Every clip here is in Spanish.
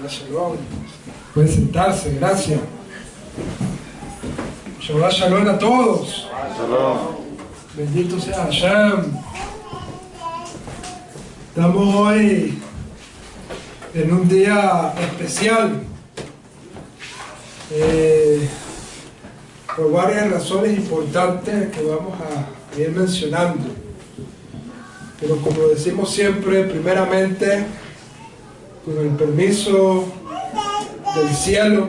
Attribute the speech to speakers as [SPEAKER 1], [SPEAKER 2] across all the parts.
[SPEAKER 1] Shalom. Pueden sentarse, gracias. Shabbat Shalom a todos.
[SPEAKER 2] Shalom.
[SPEAKER 1] Bendito sea Hashem. Estamos hoy en un día especial por varias razones importantes que vamos a ir mencionando. Pero como decimos siempre, primeramente, con el permiso del cielo,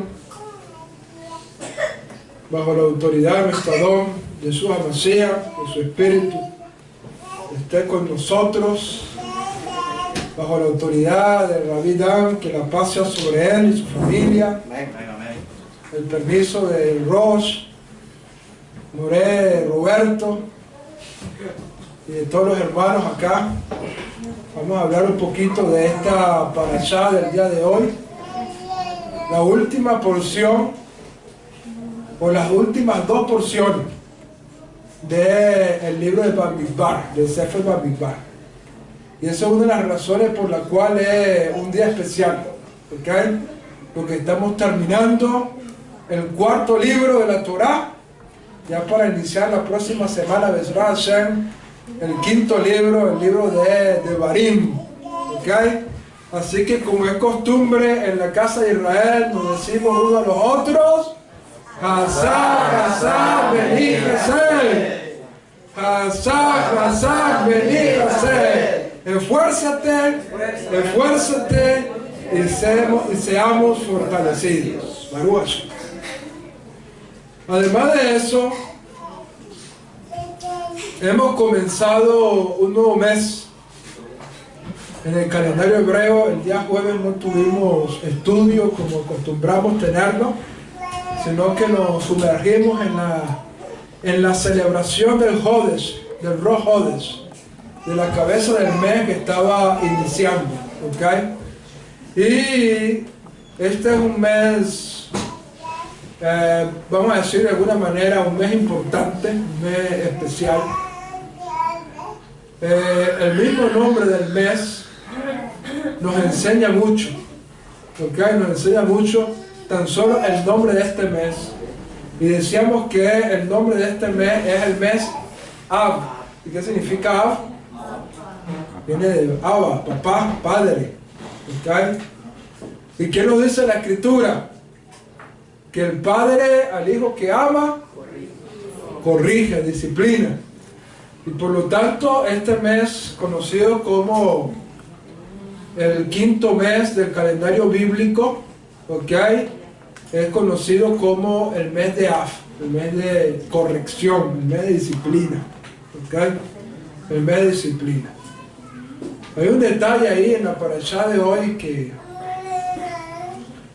[SPEAKER 1] bajo la autoridad de nuestro Adón, Jesús Hamashiach, de su Espíritu, esté con nosotros, bajo la autoridad de Rabbi Dan, que la paz sea sobre él y su familia. El permiso de Rosh, Moré, Roberto y de todos los hermanos acá. Vamos a hablar un poquito de esta parashá del día de hoy. La última porción, o las últimas dos porciones del libro de Bamidbar, del Sefer Bamidbar. Y esa es una de las razones por las cuales es un día especial, ¿okay? Porque estamos terminando el cuarto libro de la Torá, ya para iniciar la próxima semana, Bezrat Hashem, el quinto libro, el libro de Devarim, ¿okay? Así que, como es costumbre en la casa de Israel, nos decimos unos a los otros: Hazak, Hazak, Beni Hashem. Hazak, Hazak, Beni Hashem. Esfuérzate, esfuérzate y seamos fortalecidos. Baruch Hashem. Además de eso, hemos comenzado un nuevo mes en el calendario hebreo. El día jueves no tuvimos estudio como acostumbramos tenerlo, sino que nos sumergimos en la celebración del Hodesh, del Rosh Hodesh, de la cabeza del mes que estaba iniciando, ¿okay? Y este es un mes, vamos a decir de alguna manera, un mes importante, un mes especial. El mismo nombre del mes nos enseña mucho, ¿okay? Nos enseña mucho tan solo el nombre de este mes. Y decíamos que el nombre de este mes es el mes Av. ¿Y qué significa Av? Viene de Abba, papá, padre, ¿okay? ¿Y qué nos dice la Escritura? Que el padre al hijo que ama corrige, disciplina. Y por lo tanto, este mes, conocido como el quinto mes del calendario bíblico, ¿okay? Es conocido como el mes de Av, el mes de corrección, el mes de disciplina, ¿okay? El mes de disciplina. Hay un detalle ahí en la parashá de hoy que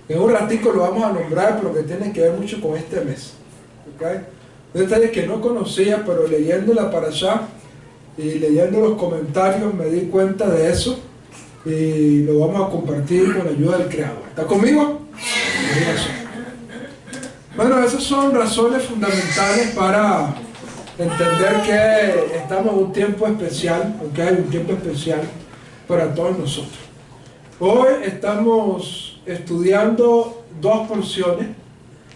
[SPEAKER 1] en un ratico lo vamos a nombrar, pero que tiene que ver mucho con este mes, ¿okay? Un detalle que no conocía, pero leyendo la parashá y leyendo los comentarios me di cuenta de eso, y lo vamos a compartir con la ayuda del Creador. ¿Está conmigo? Bueno, esas son razones fundamentales para entender que estamos en un tiempo especial, ¿okay? Un tiempo especial para todos nosotros. Hoy estamos estudiando dos porciones.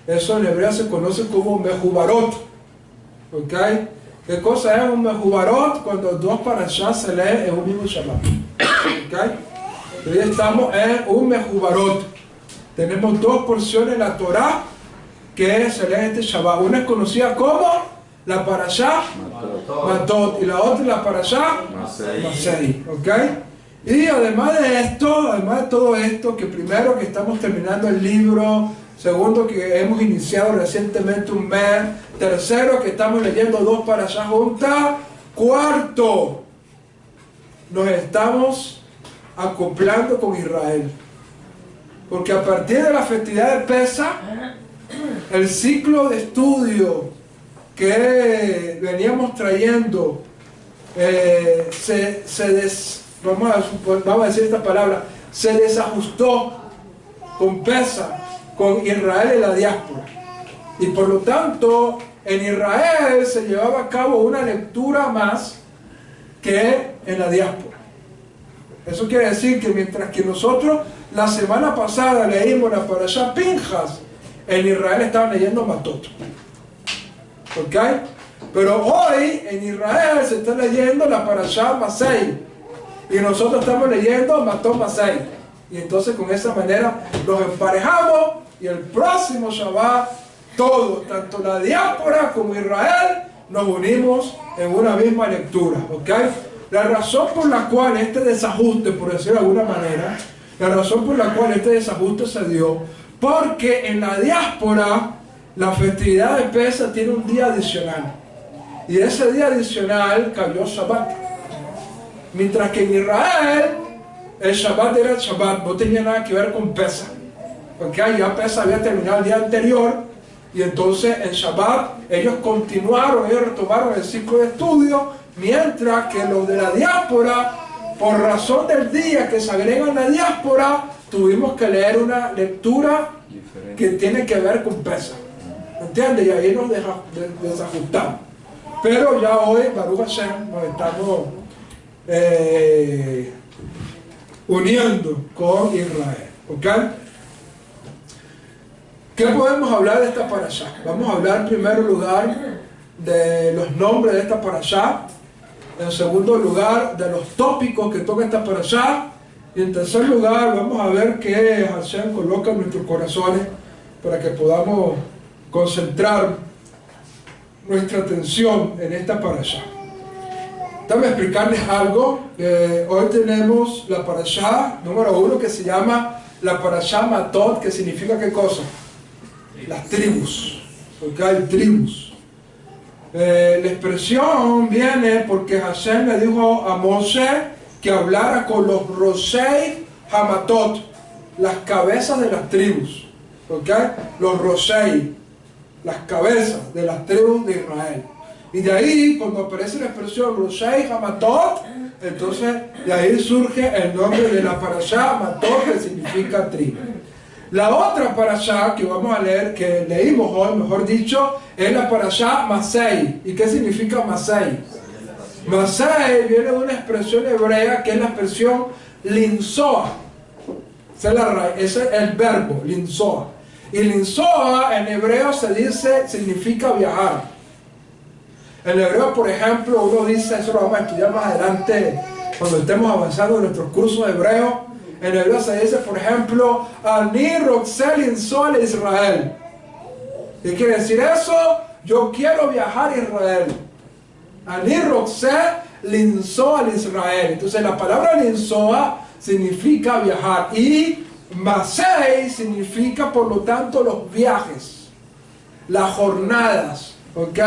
[SPEAKER 1] Eso en hebreo se conoce como Mehubarot, ¿okay? ¿Qué cosa es un Mehubarot? Cuando dos parashas se leen en un mismo Shabbat, ¿okay? Hoy estamos en un Mehubarot. Tenemos dos porciones de la Torá que se leen este Shabbat. Una es conocida como la parashá Matot y la otra es la parashá Masei, ¿okay? Y además de esto, además de todo esto, que primero que estamos terminando el libro, segundo que hemos iniciado recientemente un mes, tercero que estamos leyendo dos parashas juntas, cuarto, nos estamos acoplando con Israel. Porque a partir de la festividad de Pesach, el ciclo de estudio que veníamos trayendo vamos a decir esta palabra, se desajustó con Pesach, con Israel y la diáspora. Y por lo tanto, en Israel se llevaba a cabo una lectura más que en la diáspora. Eso quiere decir que mientras que nosotros la semana pasada leímos la parashá Pinjas, en Israel estaban leyendo Matot. ¿Ok? Pero hoy en Israel se está leyendo la parashá Masei. Y nosotros estamos leyendo Matot Masei. Y entonces con esa manera los emparejamos y el próximo Shabbat todos, tanto la diáspora como Israel, nos unimos en una misma lectura. ¿Ok? La razón por la cual este desajuste, por decirlo de alguna manera, la razón por la cual este desajuste se dio, porque en la diáspora la festividad de Pesach tiene un día adicional. Y ese día adicional cayó Shabbat. Mientras que en Israel el Shabbat era el Shabbat, no tenía nada que ver con Pesach. Porque ya Pesach había terminado el día anterior. Y entonces en Shabbat ellos continuaron, ellos retomaron el ciclo de estudio, mientras que los de la diáspora, por razón del día que se agrega en la diáspora, tuvimos que leer una lectura que tiene que ver con Pesach. ¿Entiendes? Y ahí nos desajustamos. Pero ya hoy, Baruch Hashem, nos estamos uniendo con Israel. ¿Ok? ¿Qué podemos hablar de esta parashá? Vamos a hablar en primer lugar de los nombres de esta parashá. En segundo lugar, de los tópicos que toca esta parashá. Y en tercer lugar, vamos a ver qué Hashem coloca en nuestros corazones para que podamos concentrar nuestra atención en esta parashá. Déjame explicarles algo. Hoy tenemos la parashá número 1 que se llama la parashá Matot, que significa ¿qué cosa? Las tribus. Porque hay tribus. La expresión viene porque Hashem le dijo a Moshe que hablara con los Roshei Hamatot, las cabezas de las tribus. ¿Ok? Los Roshei, las cabezas de las tribus de Israel. Y de ahí, cuando aparece la expresión Roshei Hamatot, entonces de ahí surge el nombre de la parashá Matot, que significa tribu. La otra parashá que vamos a leer, que leímos hoy, mejor dicho, es la parashá Masei. ¿Y qué significa Masei? Masei viene de una expresión hebrea que es la expresión linsoa. Ese es el verbo, linsoa. Y linsoa en hebreo se dice, significa viajar. En hebreo, por ejemplo, uno dice, eso lo vamos a estudiar más adelante cuando estemos avanzando en nuestros cursos de hebreo. En hebreo se dice, por ejemplo, Ani roxel linsoa Israel. ¿Qué quiere decir eso? Yo quiero viajar a Israel. Ani roxel linsoa Israel. Entonces la palabra linsoa significa viajar. Y Masei significa, por lo tanto, los viajes, las jornadas. ¿Ok?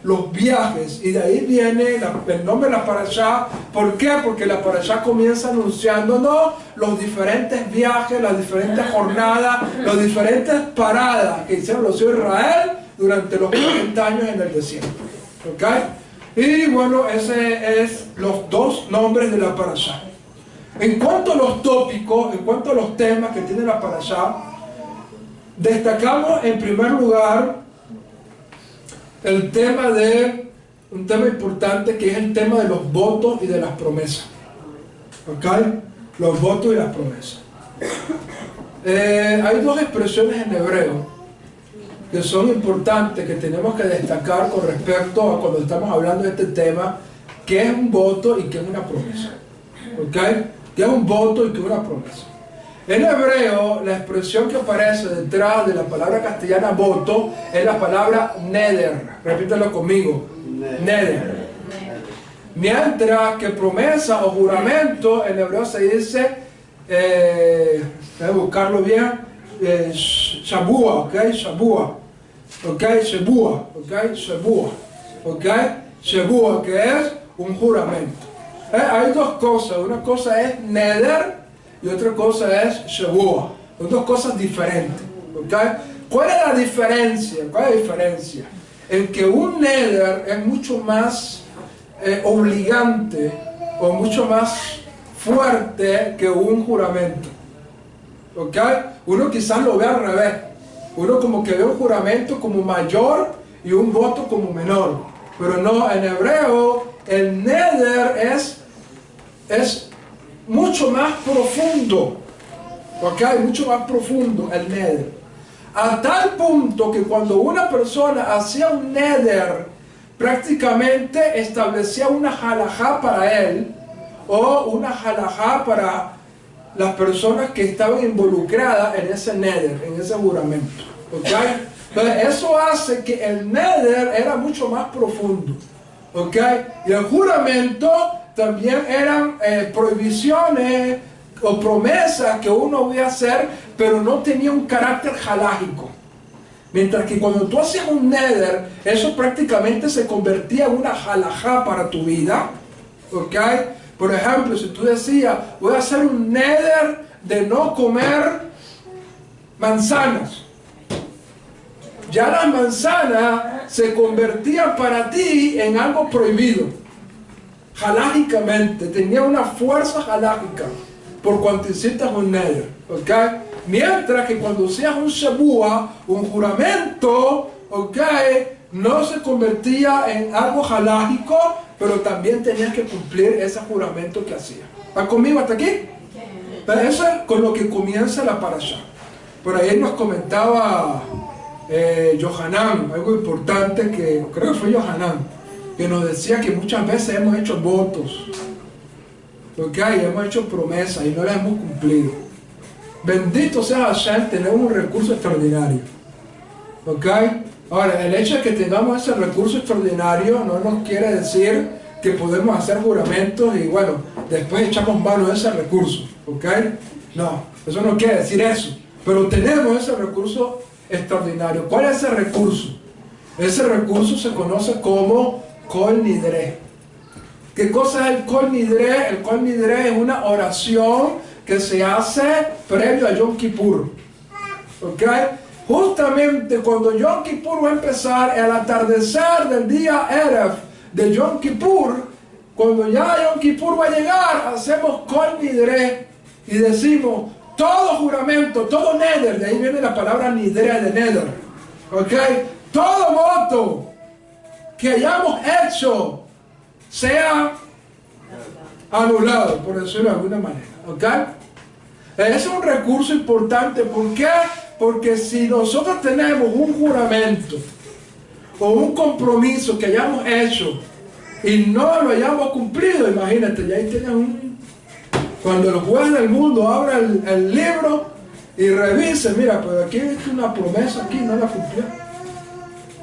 [SPEAKER 1] Los viajes. Y de ahí viene el nombre de la parashá. ¿Por qué? Porque la parashá comienza anunciándonos los diferentes viajes, las diferentes jornadas, las diferentes paradas que hicieron los hijos de Israel durante los 40 años en el desierto. ¿Ok? Y bueno, ese es los dos nombres de la parashá. En cuanto a los tópicos, en cuanto a los temas que tiene la parashá, destacamos en primer lugar el tema de un tema importante, que es el tema de los votos y de las promesas. ¿Ok? Los votos y las promesas. Hay dos expresiones en hebreo que son importantes, que tenemos que destacar con respecto a cuando estamos hablando de este tema, que es un voto y que es una promesa. ¿Ok? Que es un voto y que es una promesa. En hebreo, la expresión que aparece detrás de la palabra castellana voto es la palabra neder. Repítelo conmigo. Neder. Mientras que promesa o juramento en hebreo se dice, voy a buscarlo bien, shabua, ¿ok? Shabua. ¿Ok? Shebua. ¿Ok? Shebua. ¿Ok? Shebua, que es un juramento. Hay dos cosas. Una cosa es neder y otra cosa es Shabua. Son dos cosas diferentes. ¿Okay? ¿Cuál es la diferencia? ¿Cuál es la diferencia? En que un neder es mucho más obligante o mucho más fuerte que un juramento. ¿Okay? Uno quizás lo ve al revés. Uno como que ve un juramento como mayor y un voto como menor. Pero no, en hebreo el neder es mucho más profundo, ¿ok? Mucho más profundo el neder. A tal punto que cuando una persona hacía un neder, prácticamente establecía una halajá para él, o una halajá para las personas que estaban involucradas en ese neder, en ese juramento, ¿ok? Entonces eso hace que el neder era mucho más profundo, ¿ok? Y el juramento también eran prohibiciones o promesas que uno iba a hacer, pero no tenía un carácter halágico. Mientras que cuando tú hacías un neder, eso prácticamente se convertía en una halajá para tu vida, ¿ok? Por ejemplo, si tú decías, voy a hacer un neder de no comer manzanas, ya las manzanas se convertían para ti en algo prohibido, halágicamente, tenía una fuerza halágica por cuanto hiciste un neder, ¿ok? Mientras que cuando hacías un shabua, un juramento, ¿ok?, no se convertía en algo halágico, pero también tenías que cumplir ese juramento que hacías. ¿Va conmigo hasta aquí? Entonces, eso es con lo que comienza la parashá. Por ahí nos comentaba Yohanan, algo importante, que creo que fue Yohanan, que nos decía que muchas veces hemos hecho votos, ¿ok?, hemos hecho promesas y no las hemos cumplido. Bendito sea Hashem, tenemos un recurso extraordinario, ¿ok? Ahora, el hecho de que tengamos ese recurso extraordinario no nos quiere decir que podemos hacer juramentos y bueno, después echamos mano de ese recurso, ¿ok? No, eso no quiere decir eso, pero tenemos ese recurso extraordinario. ¿Cuál es ese recurso? Ese recurso se conoce como Kol Nidre. ¿Qué cosa es el Kol Nidre? El Kol Nidre es una oración que se hace previo a Yom Kippur, ¿ok? Justamente cuando Yom Kippur va a empezar, al atardecer del día Erev de Yom Kippur, cuando ya Yom Kippur va a llegar, hacemos Kol Nidre y decimos todo juramento, todo neder, de ahí viene la palabra nidre de neder, ¿ok? Todo voto que hayamos hecho sea anulado, por decirlo de alguna manera, ¿ok? Ese es un recurso importante. ¿Por qué? Porque si nosotros tenemos un juramento o un compromiso que hayamos hecho y no lo hayamos cumplido, imagínate, ya ahí tienes cuando el juez del mundo abra el libro y revise, mira, pues aquí hay una promesa, aquí no la cumplió.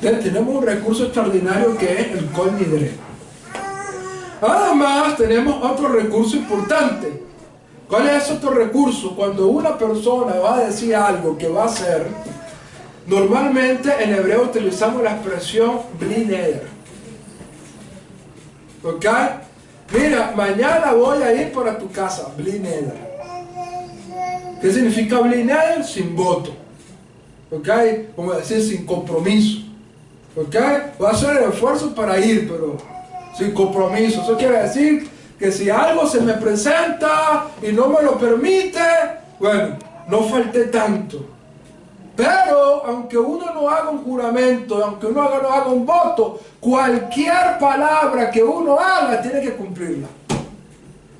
[SPEAKER 1] Entonces tenemos un recurso extraordinario que es el Kol Nidre. Además tenemos otro recurso importante. ¿Cuál es otro recurso? Cuando una persona va a decir algo que va a hacer, normalmente en hebreo utilizamos la expresión bli neder, ¿ok? Mira, mañana voy a ir para tu casa, bli neder. ¿Qué significa bli neder? Sin voto, ¿ok? Como decir, sin compromiso, ¿ok? Voy a hacer el esfuerzo para ir, pero sin compromiso. Eso quiere decir que si algo se me presenta y no me lo permite, bueno, no falté tanto. Pero aunque uno no haga un juramento, aunque uno no haga un voto, cualquier palabra que uno haga tiene que cumplirla.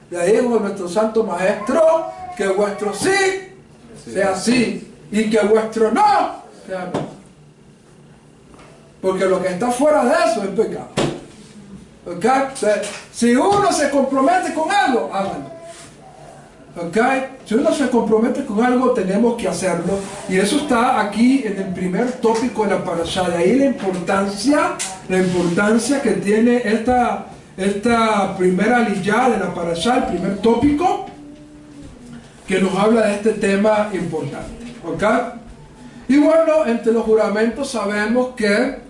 [SPEAKER 1] De ahí dijo nuestro santo maestro, que vuestro sí sea sí y que vuestro no sea no. Porque lo que está fuera de eso es pecado. ¿Okay? O sea, si uno se compromete con algo, hágalo. ¿Okay? Si uno se compromete con algo, tenemos que hacerlo. Y eso está aquí en el primer tópico de la parashá. De ahí la importancia que tiene esta primera aliyá de la parashá, el primer tópico, que nos habla de este tema importante. ¿Okay? Y bueno, entre los juramentos sabemos que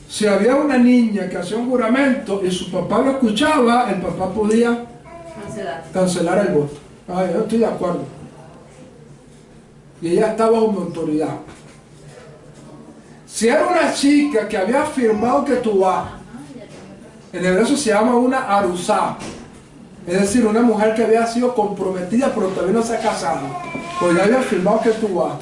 [SPEAKER 1] si había una niña que hacía un juramento y su papá lo escuchaba, el papá podía cancelar el voto. Ay, yo estoy de acuerdo. Y ella estaba bajo mi autoridad. Si era una chica que había firmado que tú vas, en hebreo se llama una arusá, es decir, una mujer que había sido comprometida pero todavía no se ha casado, pues ya había firmado que tú vas.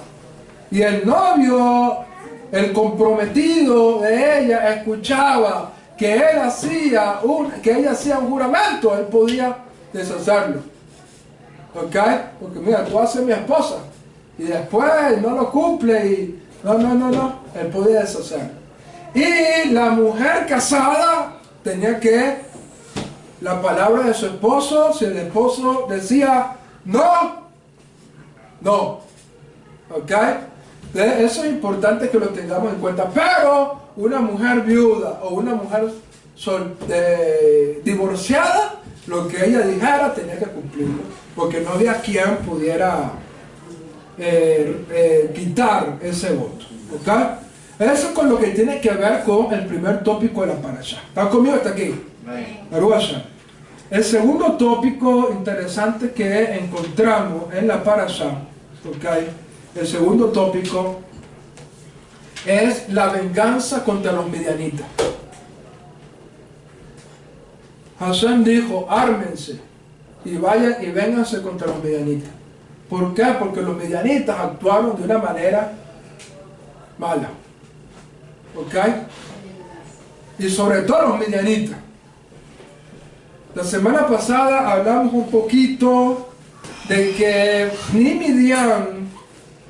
[SPEAKER 1] Y el novio, el comprometido de ella, escuchaba que ella hacía un juramento, él podía deshacerlo. ¿Ok? Porque mira, tú vas a ser mi esposa. Y después no lo cumple y... No. Él podía deshacer. Y la mujer casada tenía que... La palabra de su esposo, si el esposo decía no. ¿Ok? Eso es importante que lo tengamos en cuenta. Pero una mujer viuda o una mujer divorciada, lo que ella dijera tenía que cumplirlo, porque no había quien pudiera quitar ese voto. ¿Ok? Eso es con lo que tiene que ver con el primer tópico de la parashá. ¿Están conmigo hasta aquí? El segundo tópico interesante que encontramos en la parashá, ¿okay? El segundo tópico es la venganza contra los midianitas. Hashem dijo, ármense y vayan y vénganse contra los midianitas. ¿Por qué? Porque los midianitas actuaron de una manera mala. ¿Ok? Y sobre todo los midianitas. La semana pasada hablamos un poquito de que ni Midian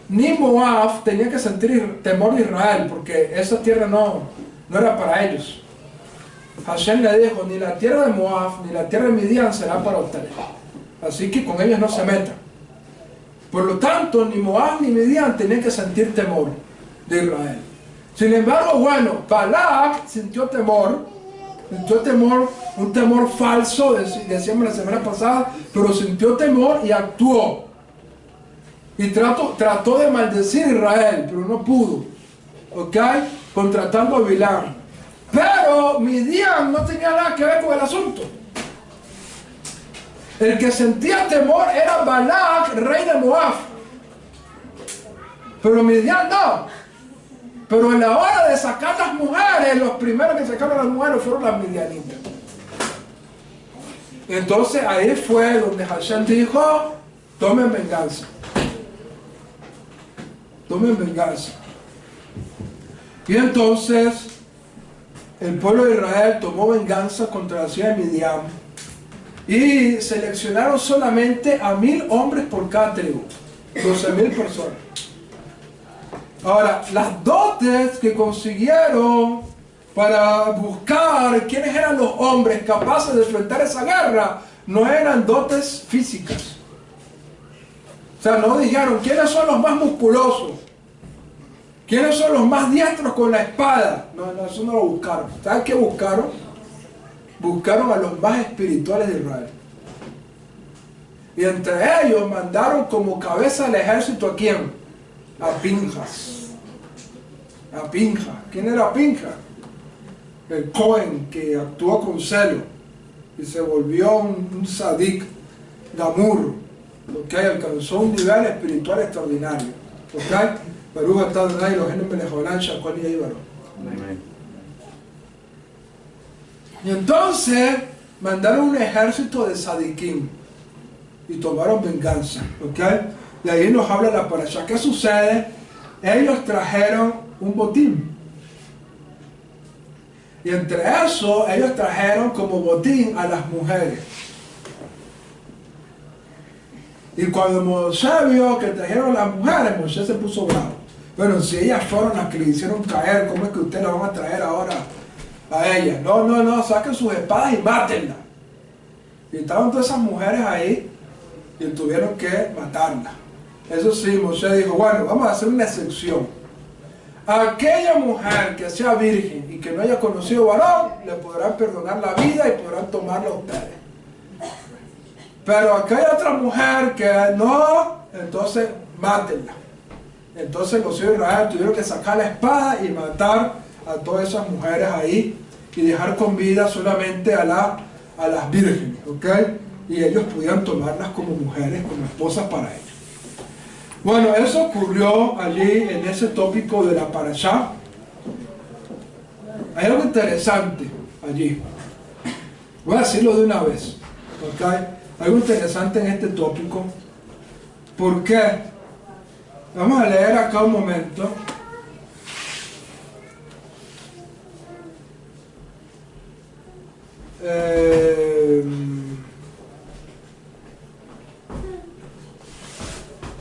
[SPEAKER 1] ni Moab tenían que sentir temor de Israel, porque esa tierra no era para ellos. Hashem le dijo, ni la tierra de Moab ni la tierra de Midian será para ustedes. Así que con ellos no se metan. Por lo tanto, ni Moab ni Midian tenían que sentir temor de Israel. Sin embargo, bueno, Balak sintió temor, un temor falso, decíamos la semana pasada, pero sintió temor y actuó. Y trató de maldecir a Israel, pero no pudo. ¿Ok? Contratando a Bilam. Pero Midian no tenía nada que ver con el asunto. El que sentía temor era Balak, rey de Moab. Pero Midian no. Pero en la hora de sacar las mujeres, los primeros que sacaron las mujeres fueron las midianitas. Entonces ahí fue donde Hashem dijo, tomen venganza. Tomen venganza. Y entonces el pueblo de Israel tomó venganza contra la ciudad de Midian y seleccionaron solamente a 1000 hombres por cada tribu, 12.000 personas. Ahora, las dotes que consiguieron para buscar quiénes eran los hombres capaces de enfrentar esa guerra no eran dotes físicas. O sea, no dijeron quiénes son los más musculosos, quiénes son los más diestros con la espada. No, eso no lo buscaron. ¿Saben qué buscaron? Buscaron a los más espirituales de Israel. Y entre ellos mandaron como cabeza del ejército ¿a quién? A Pinjas. A Pinjas. ¿Quién era Pinjas? El Cohen que actuó con celo y se volvió un sadik, Gamur, que alcanzó un nivel espiritual extraordinario. ¿Ok? Baruch atah Adonai Eloheinu melech haolam she'akol nהיה baro. Y entonces mandaron un ejército de sadikim y tomaron venganza. ¿Ok? De ahí nos habla la parashá. ¿Qué sucede? Ellos trajeron un botín. Y entre eso, ellos trajeron como botín a las mujeres. Y cuando Moshe vio que trajeron las mujeres, Moshe se puso bravo. Bueno, si ellas fueron las que le hicieron caer, ¿cómo es que ustedes las van a traer ahora a ellas? No, saquen sus espadas y mátenlas. Y estaban todas esas mujeres ahí y tuvieron que matarlas. Eso sí, Moshe dijo, bueno, vamos a hacer una excepción. A aquella mujer que sea virgen y que no haya conocido varón, le podrán perdonar la vida y podrán tomarla a ustedes. Pero aquella otra mujer que no, entonces mátenla. Entonces los hijos de Israel tuvieron que sacar la espada y matar a todas esas mujeres ahí y dejar con vida solamente a las vírgenes, ¿ok? Y ellos pudieran tomarlas como mujeres, como esposas para ellos. Bueno, eso ocurrió allí en ese tópico de la parashá. Hay algo interesante allí. Voy a decirlo de una vez, ¿ok? Algo interesante en este tópico. ¿Por qué? Vamos a leer acá un momento.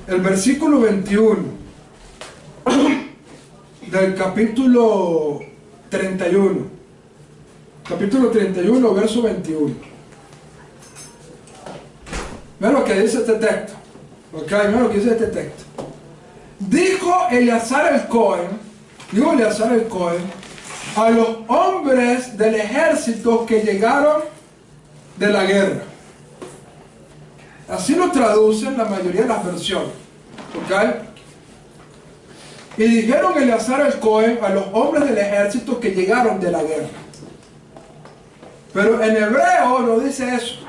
[SPEAKER 1] el versículo 21 del capítulo 31. Capítulo 31, verso 21. Vean lo que dice este texto. Ok, vean lo que dice este texto. Dijo Eleazar el Cohen a los hombres del ejército que llegaron de la guerra. Así lo traducen la mayoría de las versiones. ¿Ok? Y dijeron Eleazar el Cohen a los hombres del ejército que llegaron de la guerra. Pero en hebreo no dice eso.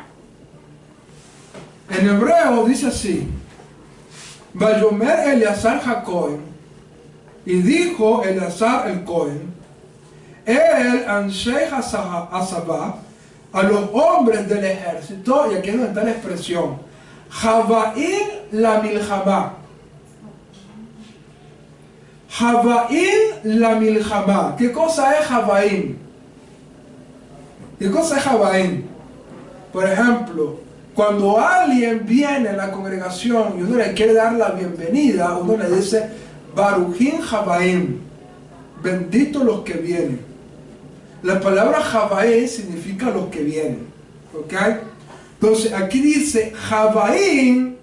[SPEAKER 1] En hebreo dice así: Vayomer Eleazar HaKohen, y dijo Eleazar el Cohen, el Anshei Asabá, a los hombres del ejército, y aquí es donde está la expresión, Javaín la Milhamá. Javaín la Milhamá. ¿Qué cosa es Javaín? ¿Qué cosa es Javaín? Por ejemplo, cuando alguien viene a la congregación y uno le quiere dar la bienvenida, uno le dice Barujín Javaín, benditos los que vienen. La palabra Javaín significa los que vienen. ¿Ok? Entonces aquí dice Javaín,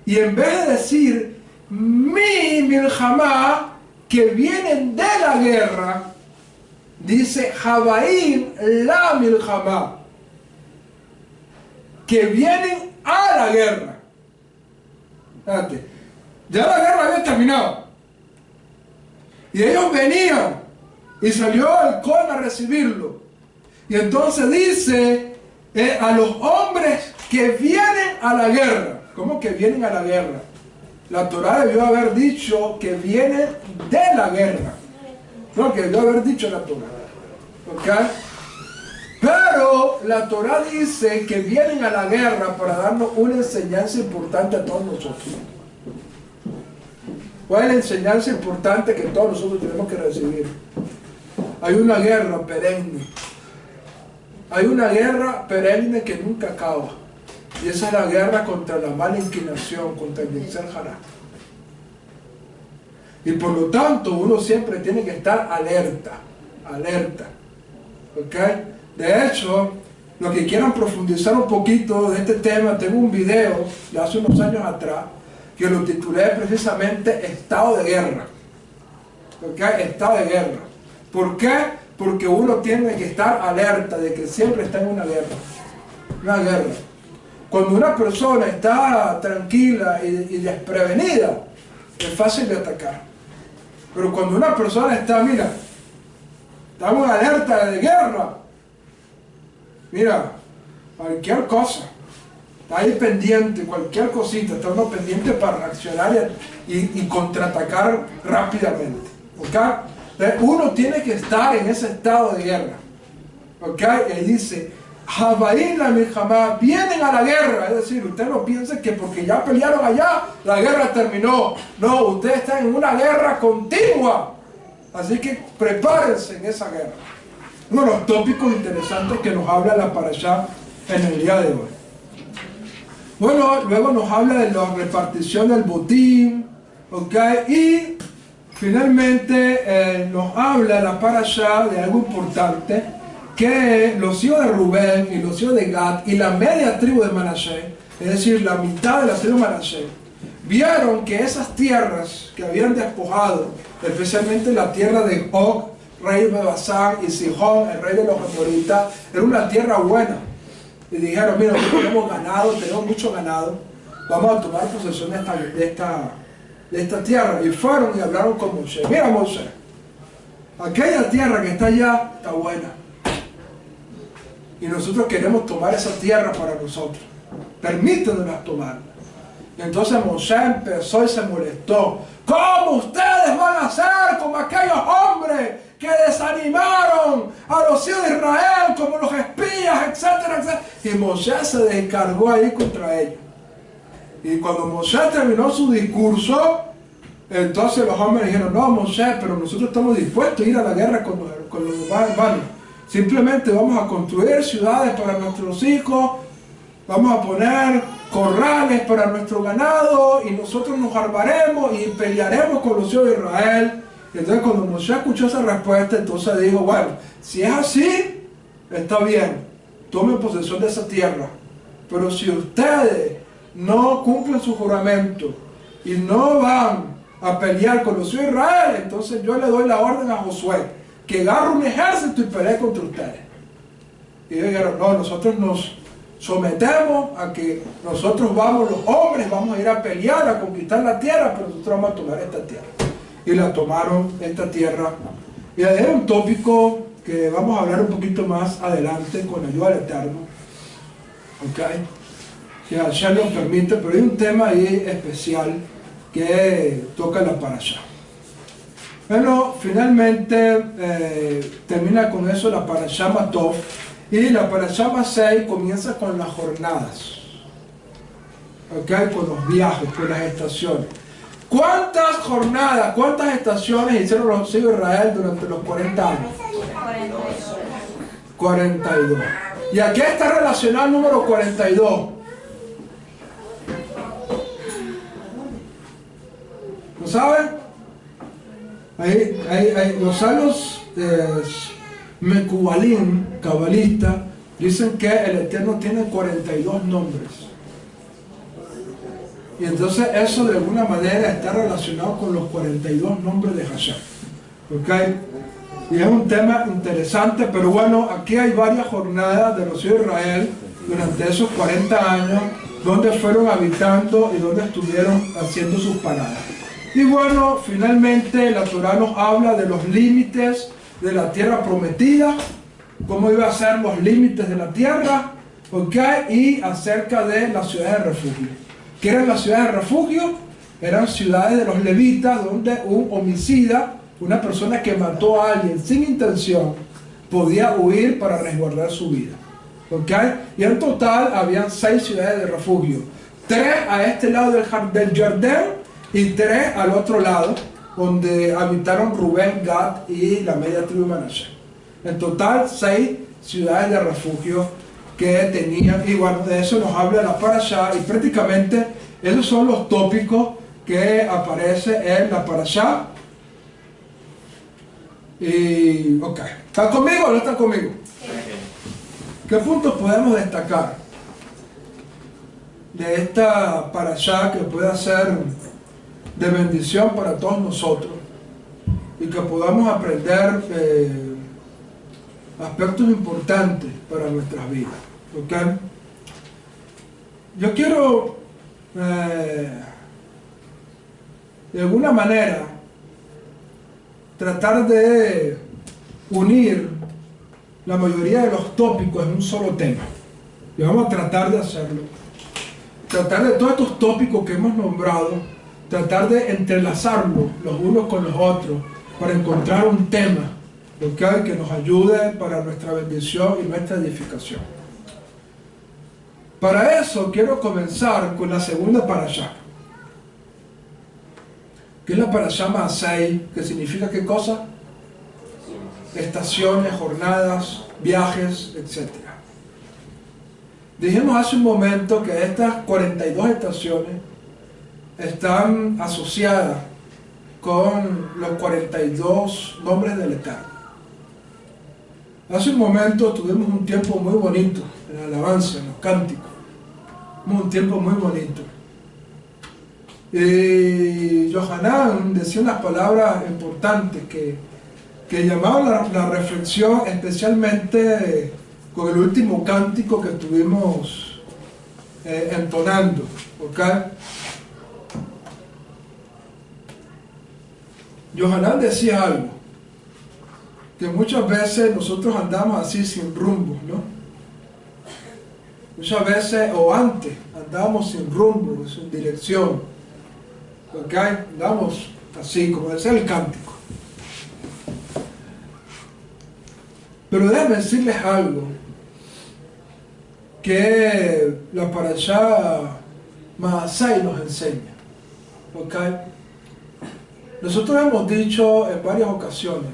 [SPEAKER 1] y en vez de decir mi milhamá, que vienen de la guerra, dice Javaín la milhamá, que vienen a la guerra. Fíjate, ya la guerra había terminado y ellos venían y salió el Cohen a recibirlo, y entonces dice a los hombres que vienen a la guerra. ¿Cómo que vienen a la guerra? La Torá debió haber dicho que vienen de la guerra, no que debió haber dicho la Torá. ¿Ok? Pero la Torá dice que vienen a la guerra para darnos una enseñanza importante a todos nosotros. ¿Cuál es la enseñanza importante que todos nosotros tenemos que recibir? Hay una guerra perenne. Hay una guerra perenne que nunca acaba. Y esa es la guerra contra la mala inclinación, contra el Yetzer Hará. Y por lo tanto, uno siempre tiene que estar alerta. Alerta. ¿Ok? De hecho, los que quieran profundizar un poquito de este tema, tengo un video de hace unos años atrás que lo titulé precisamente Estado de Guerra. ¿Ok? Estado de guerra. ¿Por qué? Porque uno tiene que estar alerta de que siempre está en una guerra. Una guerra. Cuando una persona está tranquila y desprevenida, es fácil de atacar. Pero cuando una persona está, mira, estamos en alerta de guerra, mira, cualquier cosa, está ahí pendiente, cualquier cosita, está uno pendiente para reaccionar y contraatacar rápidamente. ¿Ok? Entonces, uno tiene que estar en ese estado de guerra. ¿Ok? Y dice, Javaín la Milhamá, vienen a la guerra. Es decir, usted no piense que porque ya pelearon allá, la guerra terminó. No, ustedes están en una guerra continua. Así que prepárense en esa guerra. Uno de los tópicos interesantes que nos habla la Parashá en el día de hoy. Bueno, luego nos habla de la repartición del botín, ¿ok? Y finalmente nos habla la Parashá de algo importante, que los hijos de Rubén y los hijos de Gad y la media tribu de Manasés, es decir, la mitad de la tribu de Manasés, vieron que esas tierras que habían despojado, especialmente la tierra de Og, rey de Basán, y Sihón, el rey de los amoritas, era una tierra buena. Y dijeron, mira, tenemos ganado, tenemos mucho ganado, vamos a tomar posesión de esta tierra. Y fueron y hablaron con Moshe. Mira, Moshe, aquella tierra que está allá está buena, y nosotros queremos tomar esa tierra para nosotros, permítanos tomarla. Y entonces Moshe empezó y se molestó. ¿Cómo ustedes van a hacer como aquellos hombres que desanimaron a los hijos de Israel, como los espías, etcétera, etcétera? Y Moshe se descargó ahí contra ellos. Y cuando Moshe terminó su discurso, entonces los hombres dijeron, no, Moshe, pero nosotros estamos dispuestos a ir a la guerra con los demás hermanos. Simplemente vamos a construir ciudades para nuestros hijos, vamos a poner corrales para nuestro ganado y nosotros nos armaremos y pelearemos con los hijos de Israel. Entonces cuando Moshe escuchó esa respuesta, entonces dijo, bueno, si es así, está bien, tomen posesión de esa tierra. Pero si ustedes no cumplen su juramento y no van a pelear con los hijos de Israel, entonces yo le doy la orden a Josué que agarre un ejército y pelee contra ustedes. Y ellos dijeron, no, nosotros nos sometemos a que nosotros vamos, los hombres, vamos a ir a pelear, a conquistar la tierra, pero nosotros vamos a tomar esta tierra. Y la tomaron, esta tierra. Y es un tópico que vamos a hablar un poquito más adelante con la ayuda del Eterno. ¿Ok? Si Hashem nos permite, pero hay un tema ahí especial que toca la parashá. Bueno, finalmente termina con eso la parashá Matov. Y la parashá Masei comienza con las jornadas. ¿Ok? Con los viajes, con las estaciones. ¿Cuántas jornadas, cuántas estaciones hicieron los hijos de Israel durante los 40 años? 42. ¿Y a qué está relacionado el número 42? ¿Lo saben? Los años Mekubalim, cabalistas, dicen que el Eterno tiene 42 nombres. Y entonces eso de alguna manera está relacionado con los 42 nombres de Hashem. ¿Ok? Y es un tema interesante, pero bueno, aquí hay varias jornadas de los hijos de Israel durante esos 40 años, donde fueron habitando y donde estuvieron haciendo sus paradas. Y bueno, finalmente la Torah nos habla de los límites de la tierra prometida, cómo iban a ser los límites de la tierra, ¿ok? Y acerca de las ciudades de refugio. ¿Qué eran las ciudades de refugio? Eran ciudades de los levitas donde un homicida, una persona que mató a alguien sin intención, podía huir para resguardar su vida. ¿Ok? Y en total habían 6 ciudades de refugio. 3 a este lado del Jordán y 3 al otro lado, donde habitaron Rubén, Gad y la media tribu de Manashe. En total 6 ciudades de refugio que tenían, y bueno, de eso nos habla la parashá, y prácticamente esos son los tópicos que aparecen en la parashá. Y, ok, ¿están conmigo o no están conmigo? ¿Qué puntos podemos destacar de esta parashá que pueda ser de bendición para todos nosotros y que podamos aprender aspectos importantes para nuestras vidas? ¿Ok? Yo quiero de alguna manera tratar de unir la mayoría de los tópicos en un solo tema, y vamos a tratar de hacerlo, tratar de todos estos tópicos que hemos nombrado, tratar de entrelazarlos los unos con los otros para encontrar un tema, ¿okay?, que nos ayude para nuestra bendición y nuestra edificación. Para eso quiero comenzar con la segunda parashá, que es la parashá Maasei, que significa ¿qué cosa? Estaciones, jornadas, viajes, etc. Dijimos hace un momento que estas 42 estaciones están asociadas con los 42 nombres del Eterno. Hace un momento tuvimos un tiempo muy bonito en la alabanza, en los cánticos. Un tiempo muy bonito. Y Yohanan decía unas palabras importantes que llamaban la reflexión, especialmente con el último cántico que estuvimos entonando. ¿Okay? Yohanan decía algo, que muchas veces nosotros andamos así sin rumbo, ¿no? Muchas veces, o antes, andábamos sin rumbo, sin dirección. ¿Ok? Andamos así, como decía el cántico. Pero déjenme decirles algo que la parashá Maasei nos enseña. ¿Ok? Nosotros hemos dicho en varias ocasiones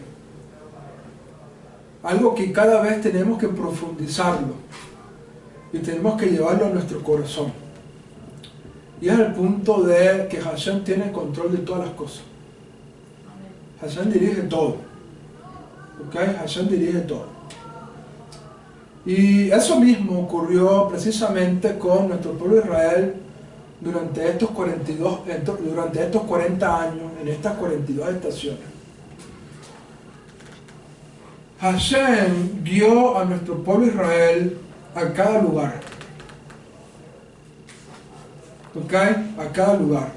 [SPEAKER 1] algo que cada vez tenemos que profundizarlo y tenemos que llevarlo a nuestro corazón. Y es el punto de que Hashem tiene control de todas las cosas. Hashem dirige todo. ¿Ok? Hashem dirige todo. Y eso mismo ocurrió precisamente con nuestro pueblo Israel durante estos 40 años, en estas 42 estaciones. Hashem guió a nuestro pueblo Israel a cada lugar. ¿Ok? A cada lugar.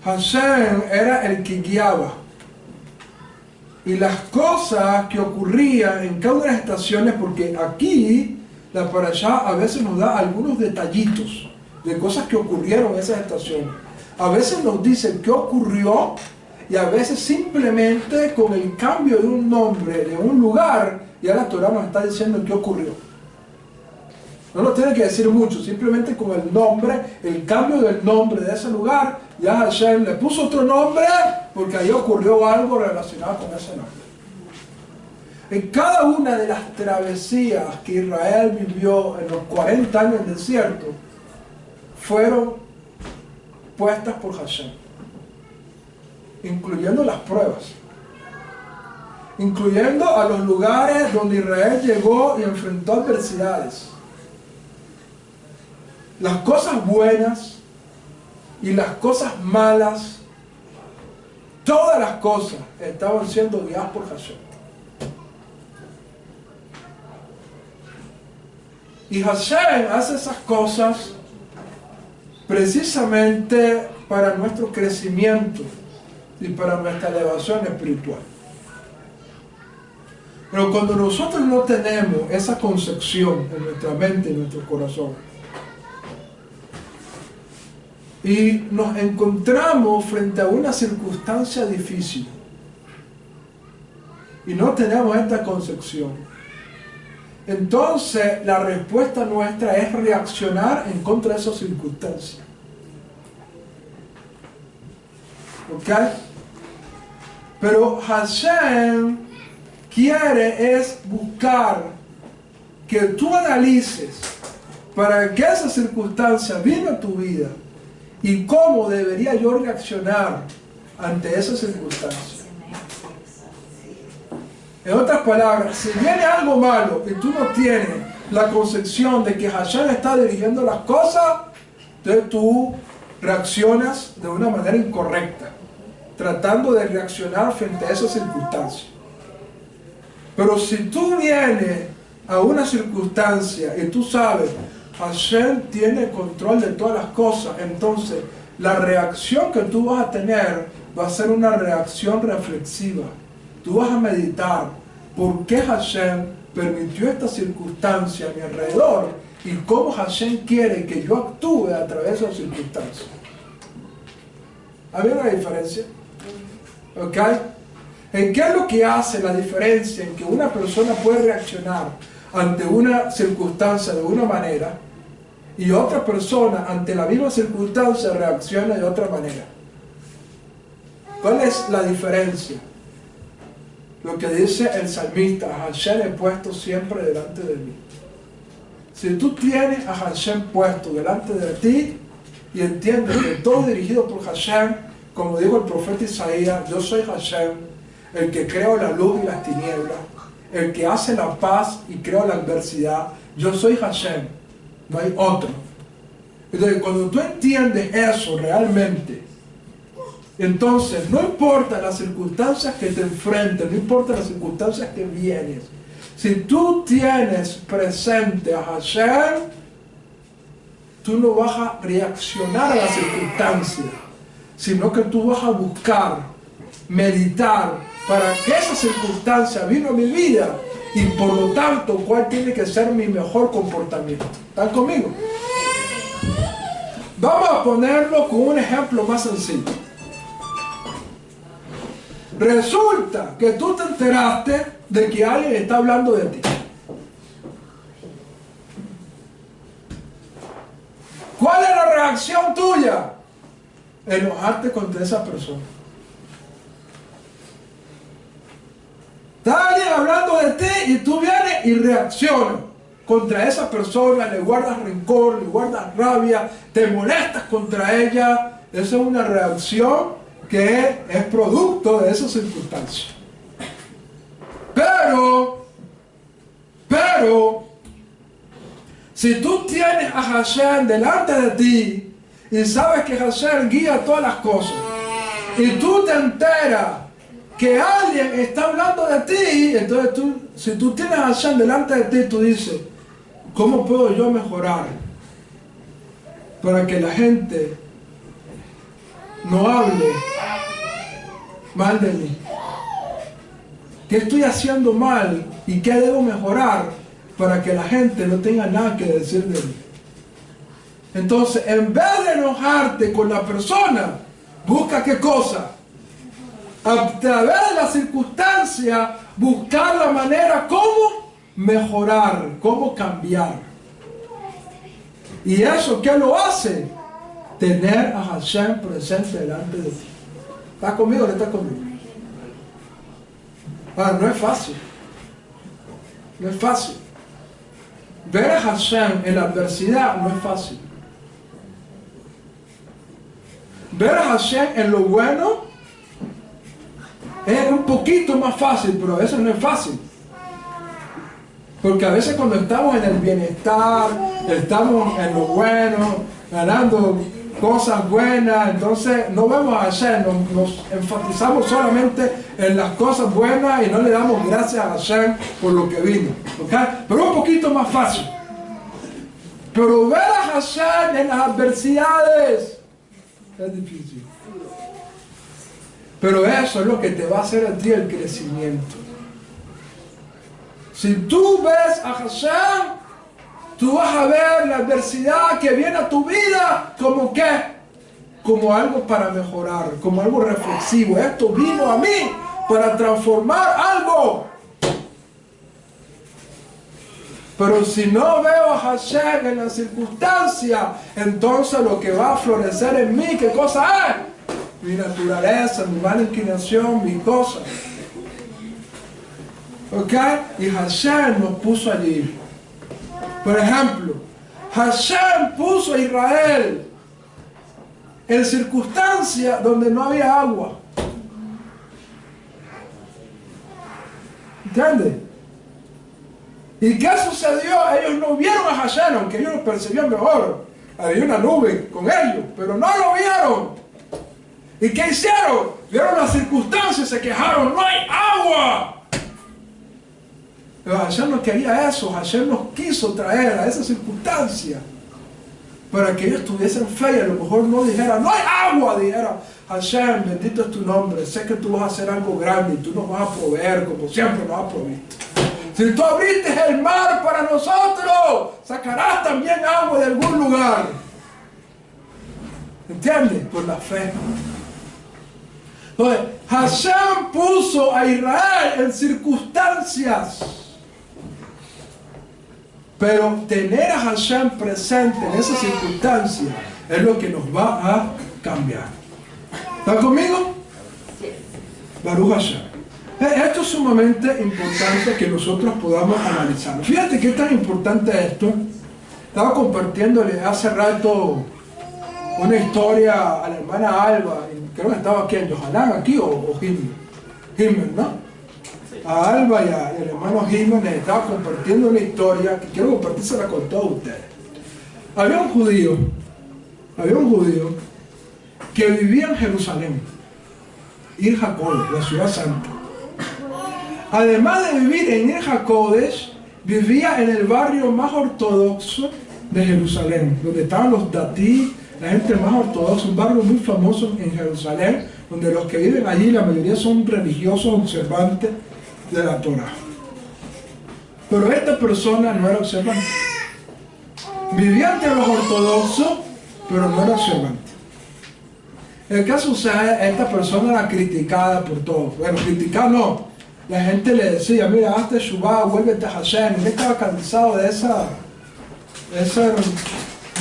[SPEAKER 1] Hashem era el que guiaba. Y las cosas que ocurrían en cada una de las estaciones, porque aquí la parashá a veces nos da algunos detallitos de cosas que ocurrieron en esas estaciones. A veces nos dice qué ocurrió y a veces simplemente con el cambio de un nombre de un lugar, ya la Torah nos está diciendo qué ocurrió. No nos tiene que decir mucho, simplemente con el nombre, el cambio del nombre de ese lugar, ya Hashem le puso otro nombre porque ahí ocurrió algo relacionado con ese nombre. En cada una de las travesías que Israel vivió en los 40 años del desierto, fueron puestas por Hashem, incluyendo las pruebas, incluyendo a los lugares donde Israel llegó y enfrentó adversidades. Las cosas buenas y las cosas malas, todas las cosas estaban siendo guiadas por Hashem. Y Hashem hace esas cosas precisamente para nuestro crecimiento y para nuestra elevación espiritual. Pero cuando nosotros no tenemos esa concepción en nuestra mente y en nuestro corazón, y nos encontramos frente a una circunstancia difícil, y no tenemos esta concepción, entonces la respuesta nuestra es reaccionar en contra de esas circunstancias. ¿Ok? Pero Hashem quiere es buscar que tú analices para qué esa circunstancia vino a tu vida y cómo debería yo reaccionar ante esa circunstancia. En otras palabras, si viene algo malo y tú no tienes la concepción de que Hashem está dirigiendo las cosas, entonces tú reaccionas de una manera incorrecta, tratando de reaccionar frente a esa circunstancia. Pero si tú vienes a una circunstancia y tú sabes, Hashem tiene control de todas las cosas, entonces la reacción que tú vas a tener va a ser una reacción reflexiva. Tú vas a meditar por qué Hashem permitió esta circunstancia a mi alrededor y cómo Hashem quiere que yo actúe a través de esa circunstancia. ¿Hay una diferencia? ¿Ok? ¿En qué es lo que hace la diferencia en que una persona puede reaccionar ante una circunstancia de una manera y otra persona ante la misma circunstancia reacciona de otra manera? ¿Cuál es la diferencia? Lo que dice el salmista, a Hashem he puesto siempre delante de mí. Si tú tienes a Hashem puesto delante de ti y entiendes que todo es dirigido por Hashem, como dijo el profeta Isaías, yo soy Hashem, el que creo la luz y las tinieblas, el que hace la paz y creo la adversidad, yo soy Hashem, no hay otro. Entonces, cuando tú entiendes eso realmente, entonces no importa las circunstancias que te enfrenten, no importa las circunstancias que vienes, si tú tienes presente a Hashem, tú no vas a reaccionar a las circunstancias, sino que tú vas a buscar, meditar, para que esa circunstancia vino a mi vida y por lo tanto cuál tiene que ser mi mejor comportamiento. ¿Están conmigo? Vamos a ponerlo con un ejemplo más sencillo. Resulta que tú te enteraste de que alguien está hablando de ti. ¿Cuál es la reacción tuya? Enojarte contra esa persona. Está alguien hablando de ti y tú vienes y reaccionas. contra esa persona, le guardas rencor, le guardas rabia, te molestas contra ella, esa es una reacción que es producto de esa circunstancia. Pero, si tú tienes a Hashem delante de ti y sabes que Hashem guía todas las cosas, y tú te enteras que alguien está hablando de ti, entonces si tú tienes a Hashem delante de ti, tú dices, ¿cómo puedo yo mejorar para que la gente no hable mal de mí? ¿Qué estoy haciendo mal y qué debo mejorar para que la gente no tenga nada que decir de mí? Entonces, en vez de enojarte con la persona, busca qué cosa. A través de la circunstancia, buscar la manera cómo mejorar, cómo cambiar. ¿Y eso qué lo hace? Tener a Hashem presente delante de ti. ¿Estás conmigo o no estás conmigo? Ahora, no es fácil. No es fácil. Ver a Hashem en la adversidad no es fácil. Ver a Hashem en lo bueno es un poquito más fácil, pero a veces no es fácil. Porque a veces cuando estamos en el bienestar, estamos en lo bueno, ganando cosas buenas, entonces no vemos a Hashem, nos enfatizamos solamente en las cosas buenas y no le damos gracias a Hashem por lo que vino. ¿Okay? Pero un poquito más fácil. Pero ver a Hashem en las adversidades es difícil. Pero eso es lo que te va a hacer a ti el crecimiento. Si tú ves a Hashem, tú vas a ver la adversidad que viene a tu vida como ¿qué? Como algo para mejorar, como algo reflexivo. Esto vino a mí para transformar algo. Pero si no veo a Hashem en la circunstancia, entonces lo que va a florecer en mí, ¿qué cosa es? Mi naturaleza, mi mala inclinación, mi cosa. ¿Ok? Y Hashem nos puso allí. Por ejemplo, Hashem puso a Israel en circunstancias donde no había agua. ¿Entiendes? ¿Y qué sucedió? Ellos no vieron a Hashem, aunque ellos lo percibían mejor. Había una nube con ellos, pero no lo vieron. ¿Y qué hicieron? Vieron las circunstancias y se quejaron. ¡No hay agua! Pero Hashem no quería eso. Hashem nos quiso traer a esa circunstancia para que ellos tuviesen fe y a lo mejor no dijera ¡no hay agua! Dijera Hashem, bendito es tu nombre. Sé que tú vas a hacer algo grande y tú nos vas a proveer como siempre nos has provisto. Si tú abriste el mar para nosotros, sacarás también agua de algún lugar. ¿Entiendes? Por la fe. Entonces, Hashem puso a Israel en circunstancias. Pero tener a Hashem presente en esas circunstancias es lo que nos va a cambiar. ¿Está conmigo? Baruch Hashem. Esto es sumamente importante que nosotros podamos analizarlo. Fíjate qué tan importante es esto. Estaba compartiéndole hace rato una historia a la hermana Alba, creo que estaba aquí en Yohanan, aquí o Himmel, ¿no? A Alba y al hermano Himmel les estaba compartiendo una historia que quiero compartírsela con todos ustedes. Había un judío que vivía en Jerusalén, Ir Jacob, la ciudad santa. Además de vivir en Ir Jacodes, vivía en el barrio más ortodoxo de Jerusalén, donde estaban los datí, la gente más ortodoxa, un barrio muy famoso en Jerusalén, donde los que viven allí, la mayoría son religiosos observantes de la Torah. Pero esta persona no era observante. Vivía entre los ortodoxos, pero no era observante. El caso sucede, esta persona era criticada por todos. Bueno, criticada no. La gente le decía, mira, hazte Shubá, vuélvete a Hashem. Y él estaba cansado de ese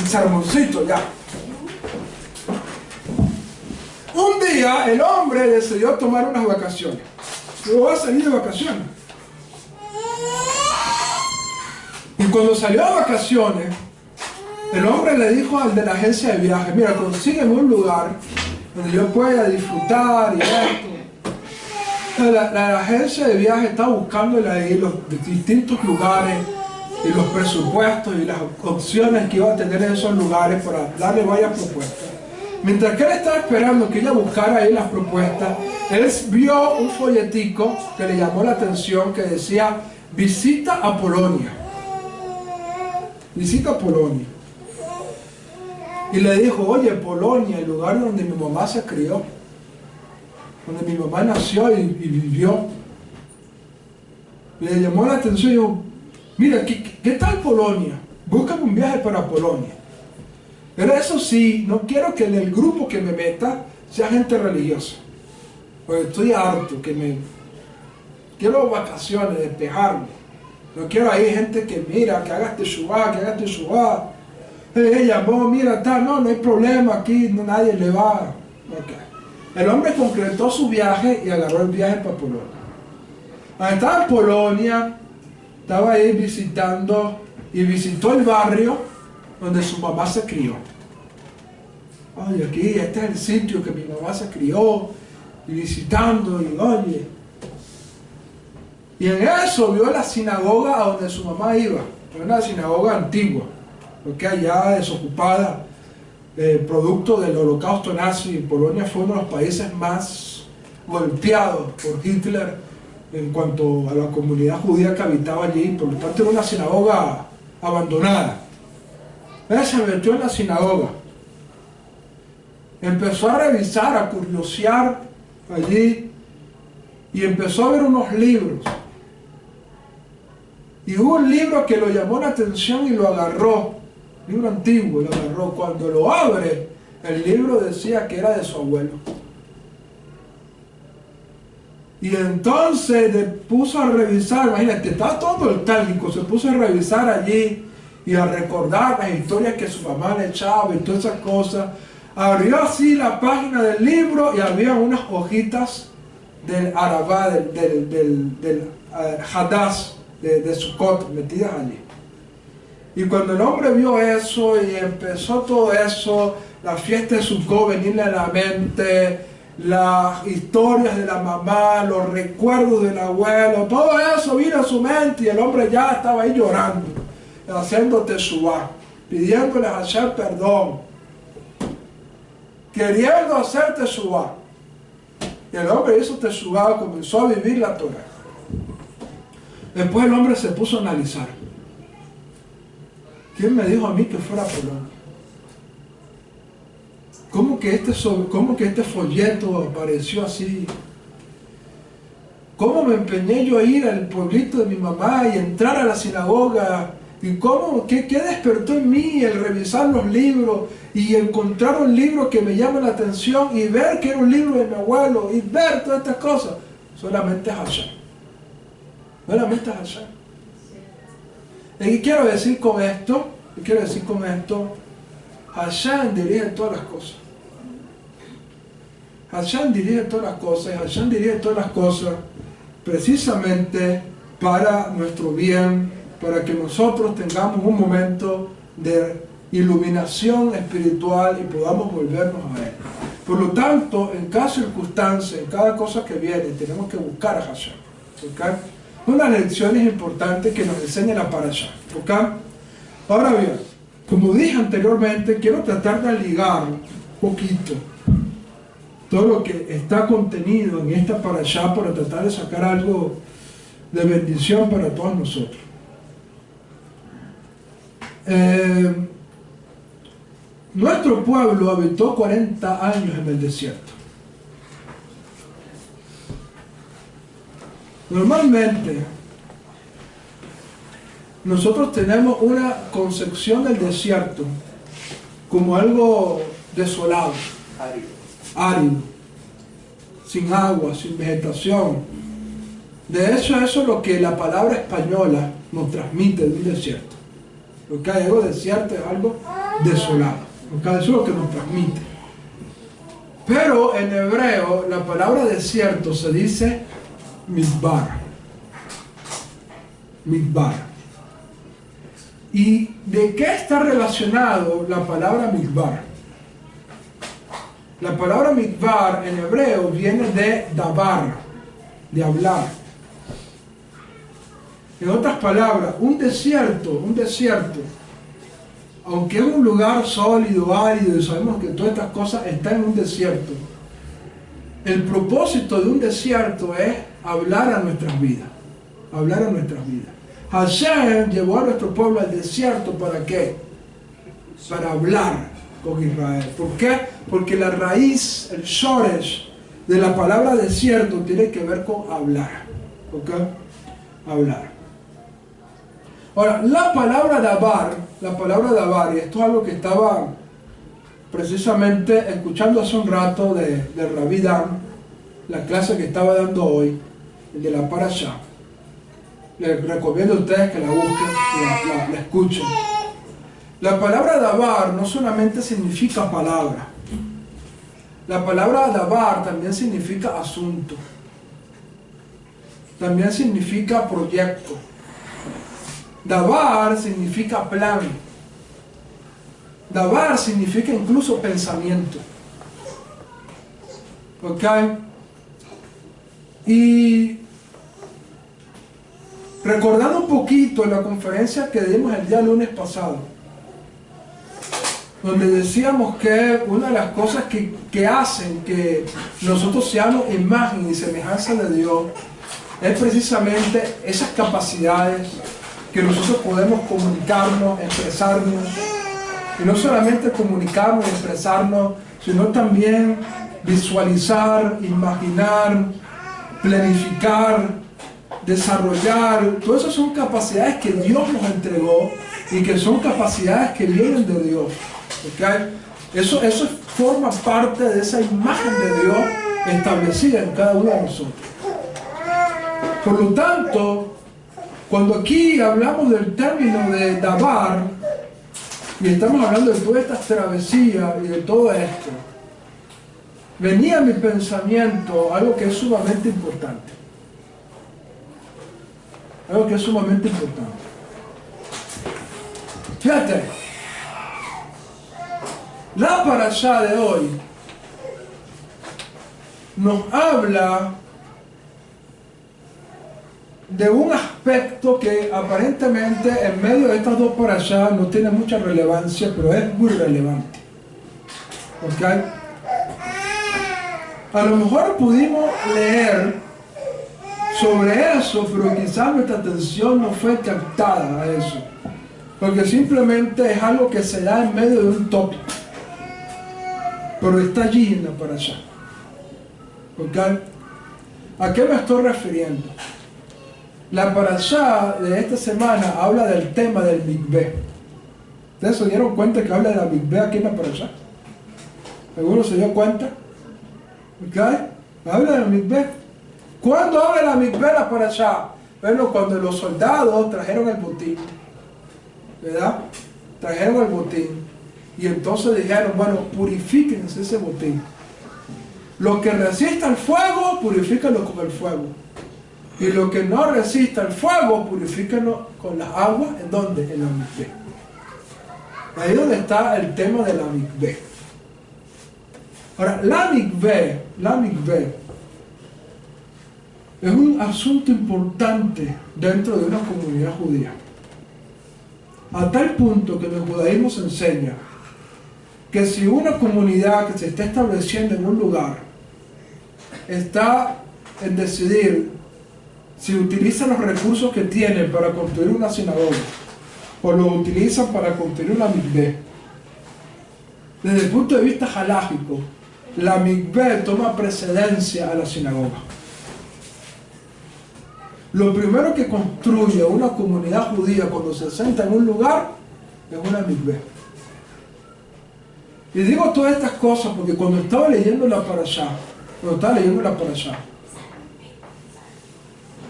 [SPEAKER 1] sermoncito ya. Un día el hombre decidió tomar unas vacaciones. Luego va a salir de vacaciones. Y cuando salió de vacaciones, el hombre le dijo al de la agencia de viaje, mira, consígueme un lugar donde yo pueda disfrutar y esto. La agencia de viaje está buscándole ahí los distintos lugares y los presupuestos y las opciones que iba a tener en esos lugares para darle varias propuestas. Mientras que él estaba esperando que ella buscara ahí las propuestas, él vio un folletico que le llamó la atención que decía, visita a Polonia. Visita a Polonia. Y le dijo, oye, Polonia, el lugar donde mi mamá se crió, donde mi mamá nació y vivió. Le llamó la atención y dijo, mira, ¿qué tal Polonia? Búscame un viaje para Polonia. Pero eso sí, no quiero que en el grupo que me meta sea gente religiosa. Porque estoy harto, quiero vacaciones, despejarme. No quiero ahí gente que mira, que hagas teshuvá, que hagas teshuvá. Ella llamó, mira, tal, no hay problema, aquí nadie le va. Okay. El hombre concretó su viaje y agarró el viaje para Polonia. Cuando estaba en Polonia, estaba ahí visitando y visitó el barrio donde su mamá se crió. Oye, aquí, este es el sitio que mi mamá se crió, y visitando, y oye. Y en eso vio la sinagoga a donde su mamá iba, una sinagoga antigua, porque allá desocupada, producto del holocausto nazi. Polonia fue uno de los países más golpeados por Hitler en cuanto a la comunidad judía que habitaba allí, por lo tanto era una sinagoga abandonada. Él se metió en la sinagoga, empezó a revisar, a curiosear allí y empezó a ver unos libros. Y hubo un libro que lo llamó la atención y lo agarró, libro antiguo, lo agarró. Cuando lo abre, el libro decía que era de su abuelo. Y entonces se puso a revisar, imagínate, estaba todo nostálgico, se puso a revisar allí y a recordar las historias que su mamá le echaba y todas esas cosas. Abrió así la página del libro y había unas hojitas del Arabá, del Hadash, de Sukkot, metidas allí. Y cuando el hombre vio eso y empezó todo eso, la fiesta de Sukkot venirle a la mente, las historias de la mamá, los recuerdos del abuelo, todo eso vino a su mente y el hombre ya estaba ahí llorando, haciendo teshuvá, pidiéndole a Hashem perdón, queriendo hacer teshuvá. Y el hombre hizo teshuvá, comenzó a vivir la Torah. Después el hombre se puso a analizar. ¿Quién me dijo a mí que fuera a Polonia? ¿Cómo que este folleto apareció así? ¿Cómo me empeñé yo a ir al pueblito de mi mamá y entrar a la sinagoga? ¿Y qué despertó en mí el revisar los libros y encontrar un libro que me llama la atención y ver que era un libro de mi abuelo y ver todas estas cosas? Solamente es Hashem. Solamente es Hashem. ¿Y qué quiero decir con esto? Hashem dirige todas las cosas. Hashem dirige todas las cosas, y Hashem dirige todas las cosas precisamente para nuestro bien, para que nosotros tengamos un momento de iluminación espiritual y podamos volvernos a Él. Por lo tanto, en cada circunstancia, en cada cosa que viene, tenemos que buscar a Hashem. ¿Okay? Unas lecciones importantes que nos enseña la parashá. ¿Okay? Ahora bien, como dije anteriormente, quiero tratar de ligar un poquito todo lo que está contenido en esta parashá para tratar de sacar algo de bendición para todos nosotros. Nuestro pueblo habitó 40 años en el desierto. Normalmente, nosotros tenemos una concepción del desierto como algo desolado, árido, sin agua, sin vegetación. De hecho, eso es lo que la palabra española nos transmite de un desierto. Lo que hay algo desierto es algo desolado. Eso es lo que nos transmite. Pero en hebreo, la palabra desierto se dice midbar. Midbar. ¿Y de qué está relacionado la palabra mikvar? La palabra mikvar en hebreo viene de dabar, de hablar. En otras palabras, un desierto, aunque es un lugar sólido, árido, y sabemos que todas estas cosas están en un desierto, el propósito de un desierto es hablar a nuestras vidas. Hablar a nuestras vidas. Hashem llevó a nuestro pueblo al desierto, ¿para qué? Para hablar con Israel. ¿Por qué? Porque la raíz, el shoresh de la palabra desierto tiene que ver con hablar. ¿Ok? Hablar. Ahora, la palabra dabar, y esto es algo que estaba precisamente escuchando hace un rato de Rabbi Dan, la clase que estaba dando hoy, el de la Parashá. Les recomiendo a ustedes que la busquen, la escuchen. La palabra dabar no solamente significa palabra. La palabra dabar también significa asunto. También significa proyecto. Dabar significa plan. Dabar significa incluso pensamiento. ¿Ok? Y recordando un poquito la conferencia que dimos el día lunes pasado, donde decíamos que una de las cosas que hacen que nosotros seamos imagen y semejanza de Dios es precisamente esas capacidades que nosotros podemos comunicarnos, expresarnos, y no solamente comunicarnos y expresarnos, sino también visualizar, imaginar, planificar, desarrollar. Todas esas son capacidades que Dios nos entregó y que son capacidades que vienen de Dios. ¿Okay? Eso forma parte de esa imagen de Dios establecida en cada uno de nosotros. Por lo tanto, cuando aquí hablamos del término de dabar, y estamos hablando de todas estas travesías y de todo esto, venía a mi pensamiento algo que es sumamente importante. Algo que es sumamente importante. Fíjate, la parashá de hoy nos habla de un aspecto que aparentemente en medio de estas dos parashá no tiene mucha relevancia, pero es muy relevante. ¿Ok? A lo mejor pudimos leer sobre eso, pero quizás nuestra atención no fue captada a eso, porque simplemente es algo que se da en medio de un tópico, pero está allí en la parashá. ¿Ok? ¿A qué me estoy refiriendo? La parashá de esta semana habla del tema del mikvé. ¿Ustedes se dieron cuenta que habla de la mikvé aquí en la parashá? ¿Alguno se dio cuenta? ¿Ok? Habla de la mikvé. ¿Cuándo habla de la mikvé la parashá? Bueno, cuando los soldados trajeron el botín, ¿verdad? Trajeron el botín y entonces dijeron, bueno, purifíquense ese botín. Lo que resista el fuego, purifíquenlo con el fuego. Y lo que no resista el fuego, purifíquenlo con las aguas. ¿En dónde? En la mikvé. Ahí es donde está el tema de la mikvé. Ahora, la mikvé es un asunto importante dentro de una comunidad judía. A tal punto que en el judaísmo se enseña que si una comunidad que se está estableciendo en un lugar está en decidir si utiliza los recursos que tienen para construir una sinagoga o lo utilizan para construir una mikvé, desde el punto de vista halájico, la mikvé toma precedencia a la sinagoga. Lo primero que construye una comunidad judía cuando se sienta en un lugar es una mikvé. Y digo todas estas cosas porque cuando estaba leyendo la parashá,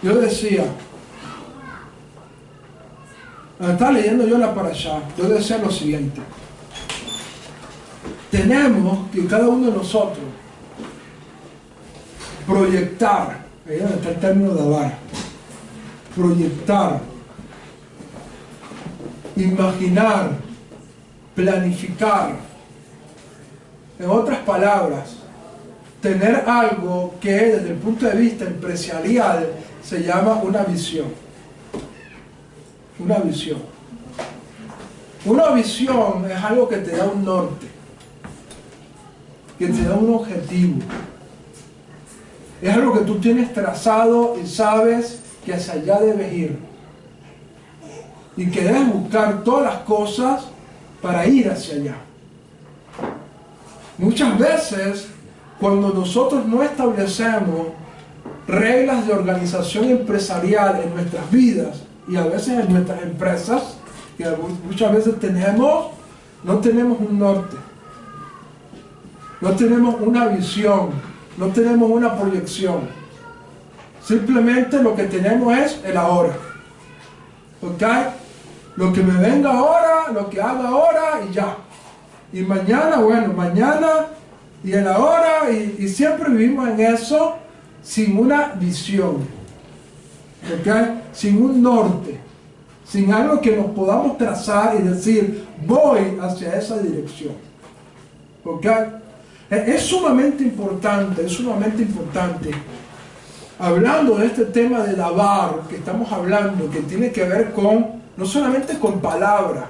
[SPEAKER 1] yo decía, cuando estaba leyendo yo la parashá, yo decía lo siguiente: tenemos que cada uno de nosotros proyectar, ahí donde está el término de dabar, proyectar imaginar, planificar. En otras palabras, tener algo que desde el punto de vista empresarial se llama una visión. Una visión. Una visión es algo que te da un norte, que te da un objetivo. Es algo que tú tienes trazado y sabes que hacia allá debes ir. Y que debes buscar todas las cosas para ir hacia allá. Muchas veces, cuando nosotros no establecemos reglas de organización empresarial en nuestras vidas y a veces en nuestras empresas, que muchas veces no tenemos un norte, no tenemos una visión, no tenemos una proyección. Simplemente lo que tenemos es el ahora. ¿Ok? Lo que me venga ahora, lo que haga ahora y ya. Y mañana, bueno, mañana y el ahora, y siempre vivimos en eso sin una visión. ¿Ok? Sin un norte. Sin algo que nos podamos trazar y decir, voy hacia esa dirección. ¿Ok? Es sumamente importante, hablando de este tema de dabar que estamos hablando, que tiene que ver con, no solamente con palabras,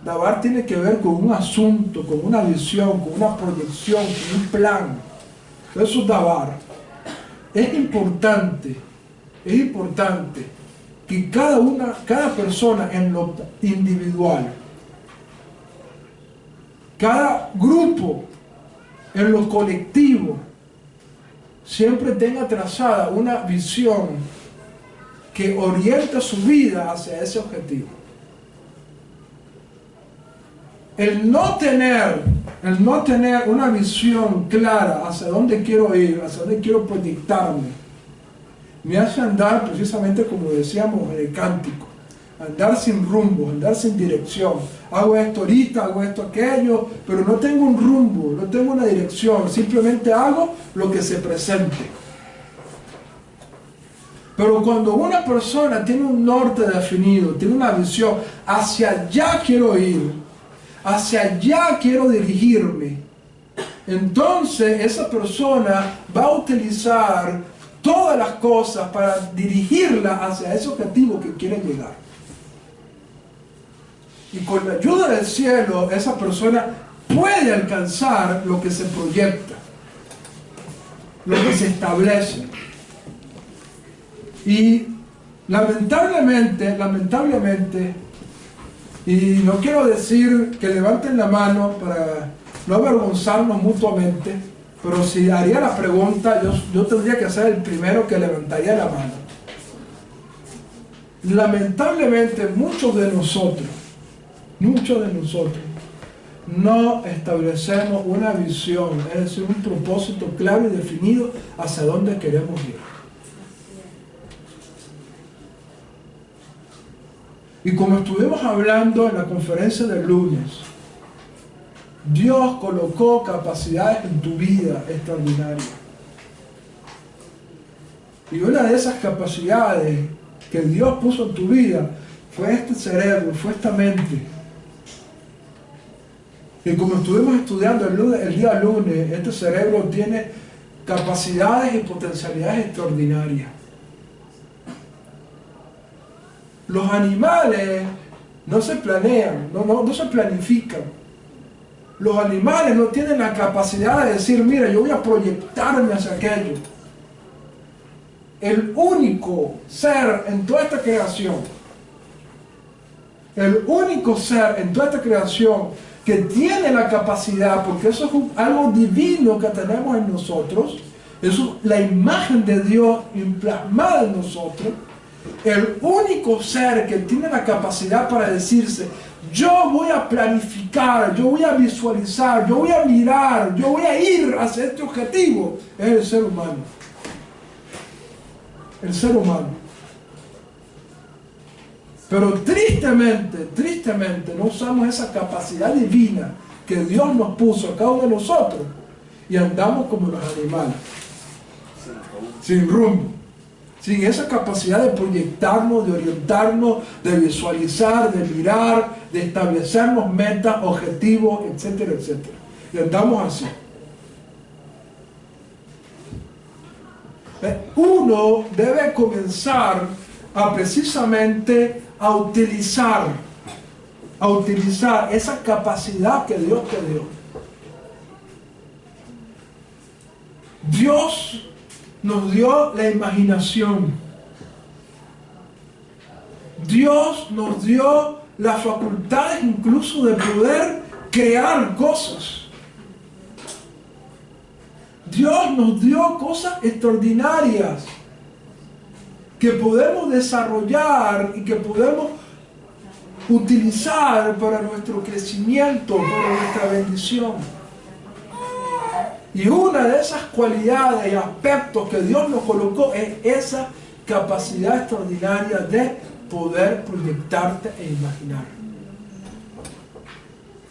[SPEAKER 1] dabar tiene que ver con un asunto, con una visión, con una proyección, con un plan. Eso es dabar. Es importante que cada persona en lo individual, cada grupo en lo colectivo, siempre tenga trazada una visión que orienta su vida hacia ese objetivo. El no tener una visión clara hacia dónde quiero ir, hacia dónde quiero proyectarme, me hace andar precisamente como decíamos en el cántico, andar sin rumbo, andar sin dirección. Hago esto ahorita, hago esto aquello, pero no tengo un rumbo, no tengo una dirección, simplemente hago lo que se presente. Pero cuando una persona tiene un norte definido, tiene una visión, hacia allá quiero ir, hacia allá quiero dirigirme, entonces esa persona va a utilizar todas las cosas para dirigirla hacia ese objetivo que quiere llegar. Y con la ayuda del cielo, esa persona puede alcanzar lo que se proyecta, lo que se establece. Y lamentablemente, y no quiero decir que levanten la mano para no avergonzarnos mutuamente, pero si haría la pregunta, yo tendría que ser el primero que levantaría la mano. Lamentablemente, muchos de nosotros no establecemos una visión, es decir, un propósito claro y definido hacia dónde queremos ir. Y como estuvimos hablando en la conferencia del lunes, Dios colocó capacidades en tu vida extraordinarias. Y una de esas capacidades que Dios puso en tu vida fue este cerebro, fue esta mente. Y como estuvimos estudiando el día lunes, este cerebro tiene capacidades y potencialidades extraordinarias. Los animales no se planean, no se planifican. Los animales no tienen la capacidad de decir, mira, yo voy a proyectarme hacia aquello. El único ser en toda esta creación, que tiene la capacidad, porque eso es algo divino que tenemos en nosotros, es la imagen de Dios plasmada en nosotros, el único ser que tiene la capacidad para decirse, yo voy a planificar, yo voy a visualizar, yo voy a mirar, yo voy a ir hacia este objetivo, es el ser humano. El ser humano. Pero tristemente no usamos esa capacidad divina que Dios nos puso a cada uno de nosotros y andamos como los animales, sin rumbo, sin esa capacidad de proyectarnos, de orientarnos, de visualizar, de mirar, de establecernos metas, objetivos, etcétera, etcétera. Y andamos así. Uno debe comenzar a precisamente a utilizar esa capacidad que Dios te dio. Dios nos dio la imaginación. Dios nos dio las facultades incluso de poder crear cosas. Dios nos dio cosas extraordinarias que podemos desarrollar y que podemos utilizar para nuestro crecimiento, para nuestra bendición. Y una de esas cualidades y aspectos que Dios nos colocó es esa capacidad extraordinaria de poder proyectarte e imaginar.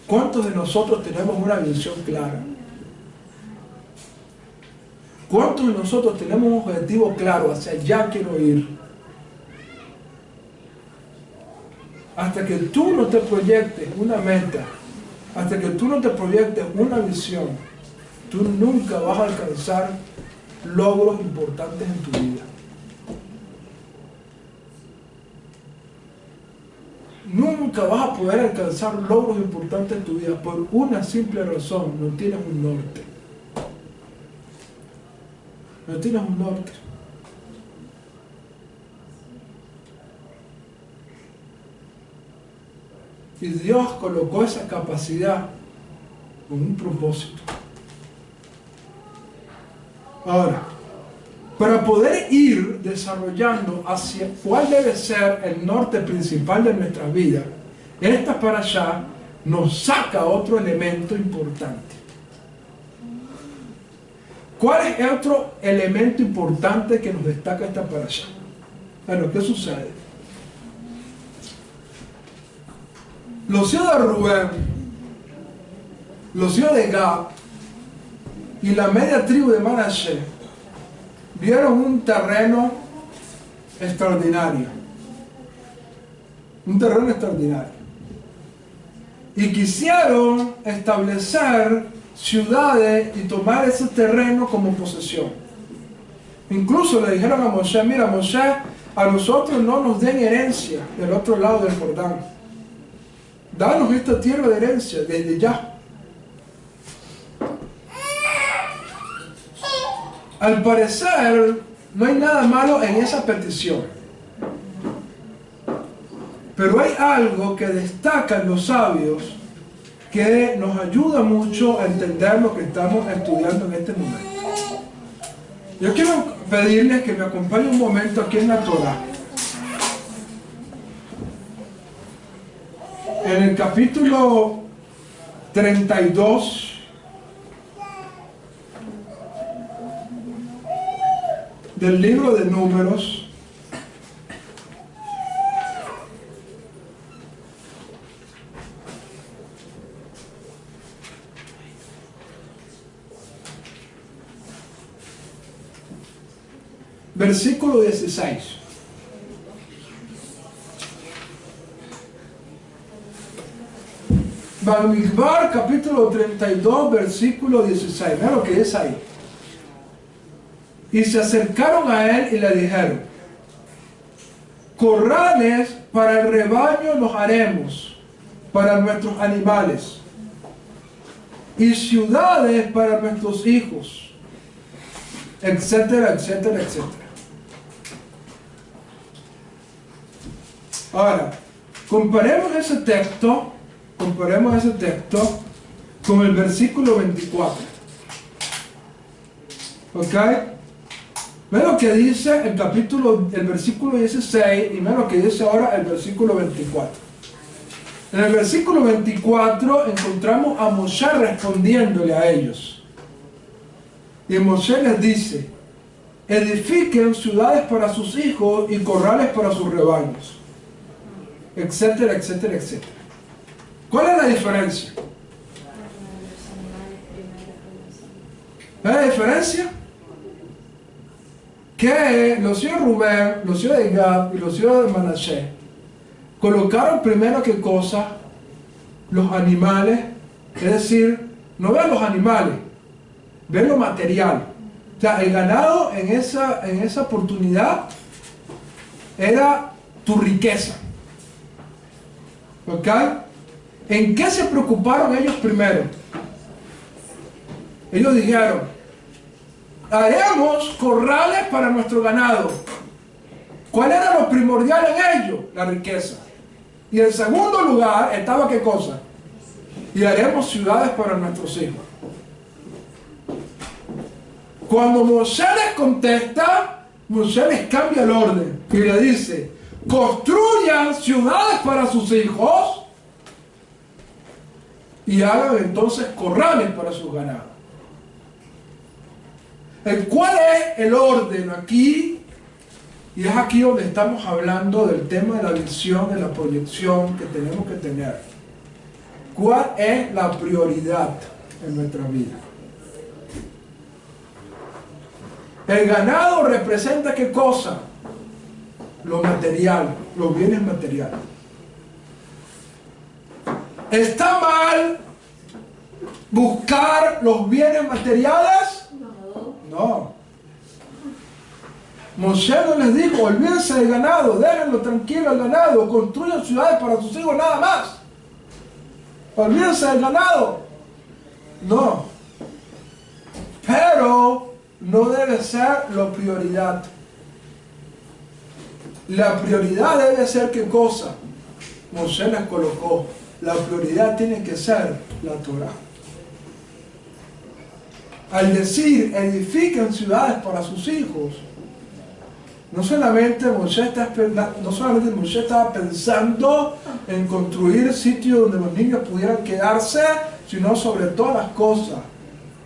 [SPEAKER 1] ¿Cuántos de nosotros tenemos una visión clara? ¿Cuántos de nosotros tenemos un objetivo claro? Hacia allá quiero ir. Hasta que tú no te proyectes una meta, hasta que tú no te proyectes una visión, tú nunca vas a alcanzar logros importantes en tu vida. Nunca vas a poder alcanzar logros importantes en tu vida por una simple razón: no tienes un norte. No tienes un norte. Y Dios colocó esa capacidad con un propósito. Ahora, para poder ir desarrollando hacia cuál debe ser el norte principal de nuestra vida, esta parashá nos saca otro elemento importante. ¿Cuál es otro elemento importante que nos destaca esta parashá? Bueno, ¿qué sucede? Los hijos de Rubén, los hijos de Gad y la media tribu de Manasés vieron un terreno extraordinario. Un terreno extraordinario. Y quisieron establecer ciudades y tomar ese terreno como posesión. Incluso le dijeron a Moshe: mira, Moshe, a nosotros no nos den herencia del otro lado del Jordán. Danos esta tierra de herencia desde ya. Al parecer, no hay nada malo en esa petición. Pero hay algo que destacan los sabios que nos ayuda mucho a entender lo que estamos estudiando en este momento. Yo quiero pedirles que me acompañen un momento aquí en la Torá. En el capítulo 32 del libro de Números, versículo 16. Bamidbar, capítulo 32, versículo 16. Vean lo que es ahí. Y se acercaron a él y le dijeron: corrales para el rebaño nos haremos, para nuestros animales, y ciudades para nuestros hijos, etcétera, etcétera, etcétera. Ahora, comparemos ese texto con el versículo 24. ¿Ok? Ve lo que dice el versículo 16 y ve lo que dice ahora el versículo 24. En el versículo 24 encontramos a Moshe respondiéndole a ellos. Y Moshe les dice: edifiquen ciudades para sus hijos y corrales para sus rebaños, etcétera, etcétera, etcétera. ¿Cuál es la diferencia? ¿Ves la diferencia? que los hijos de Rubén, los hijos de Gad y los hijos de Manasés colocaron primero qué cosa, los animales, es decir, no ven los animales, ven lo material. O sea, el ganado en esa oportunidad era tu riqueza. ¿Ok? ¿En qué se preocuparon ellos primero? Ellos dijeron, haremos corrales para nuestro ganado. ¿Cuál era lo primordial en ello? La riqueza. Y en segundo lugar estaba ¿qué cosa? Y haremos ciudades para nuestros hijos. Cuando Moisés les contesta, Moisés les cambia el orden y le dice, construyan ciudades para sus hijos y hagan entonces corrales para sus ganados. ¿Cuál es el orden aquí? Y es aquí donde estamos hablando del tema de la visión, de la proyección que tenemos que tener. ¿Cuál es la prioridad en nuestra vida? El ganado representa ¿qué cosa? Lo material, los bienes materiales. ¿Está mal buscar los bienes materiales? No. Moisés no les dijo, olvídense del ganado, déjenlo tranquilo al ganado, construyan ciudades para sus hijos nada más. Olvídense del ganado. No. Pero no debe ser la prioridad. La prioridad debe ser ¿qué cosa? Moisés les colocó. La prioridad tiene que ser la Torah. Al decir, edifiquen ciudades para sus hijos, no solamente Moisés estaba pensando en construir sitios donde los niños pudieran quedarse, sino sobre todas las cosas,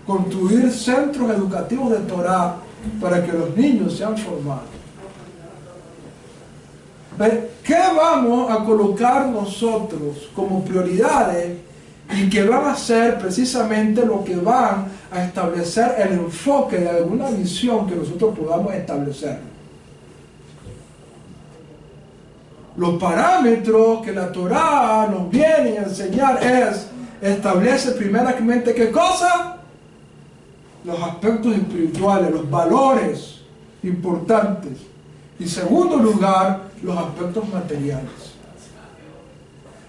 [SPEAKER 1] construir centros educativos de Torah para que los niños sean formados. ¿Qué vamos a colocar nosotros como prioridades y que van a ser precisamente lo que van a establecer el enfoque de alguna visión que nosotros podamos establecer? Los parámetros que la Torah nos viene a enseñar establece primeramente ¿qué cosa? Los aspectos espirituales, los valores importantes. Y en segundo lugar, los aspectos materiales.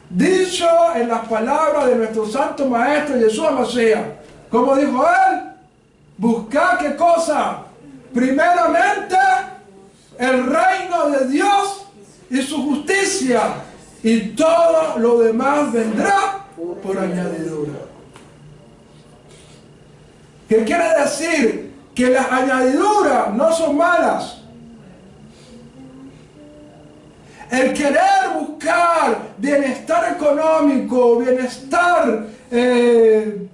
[SPEAKER 1] Dicho en las palabras de nuestro santo maestro Yeshua Mashiach, como dijo él, buscar ¿qué cosa? Primeramente el reino de Dios y su justicia, y todo lo demás vendrá por añadidura. ¿Qué quiere decir? Que las añadiduras no son malas. El querer buscar bienestar económico, bienestar, el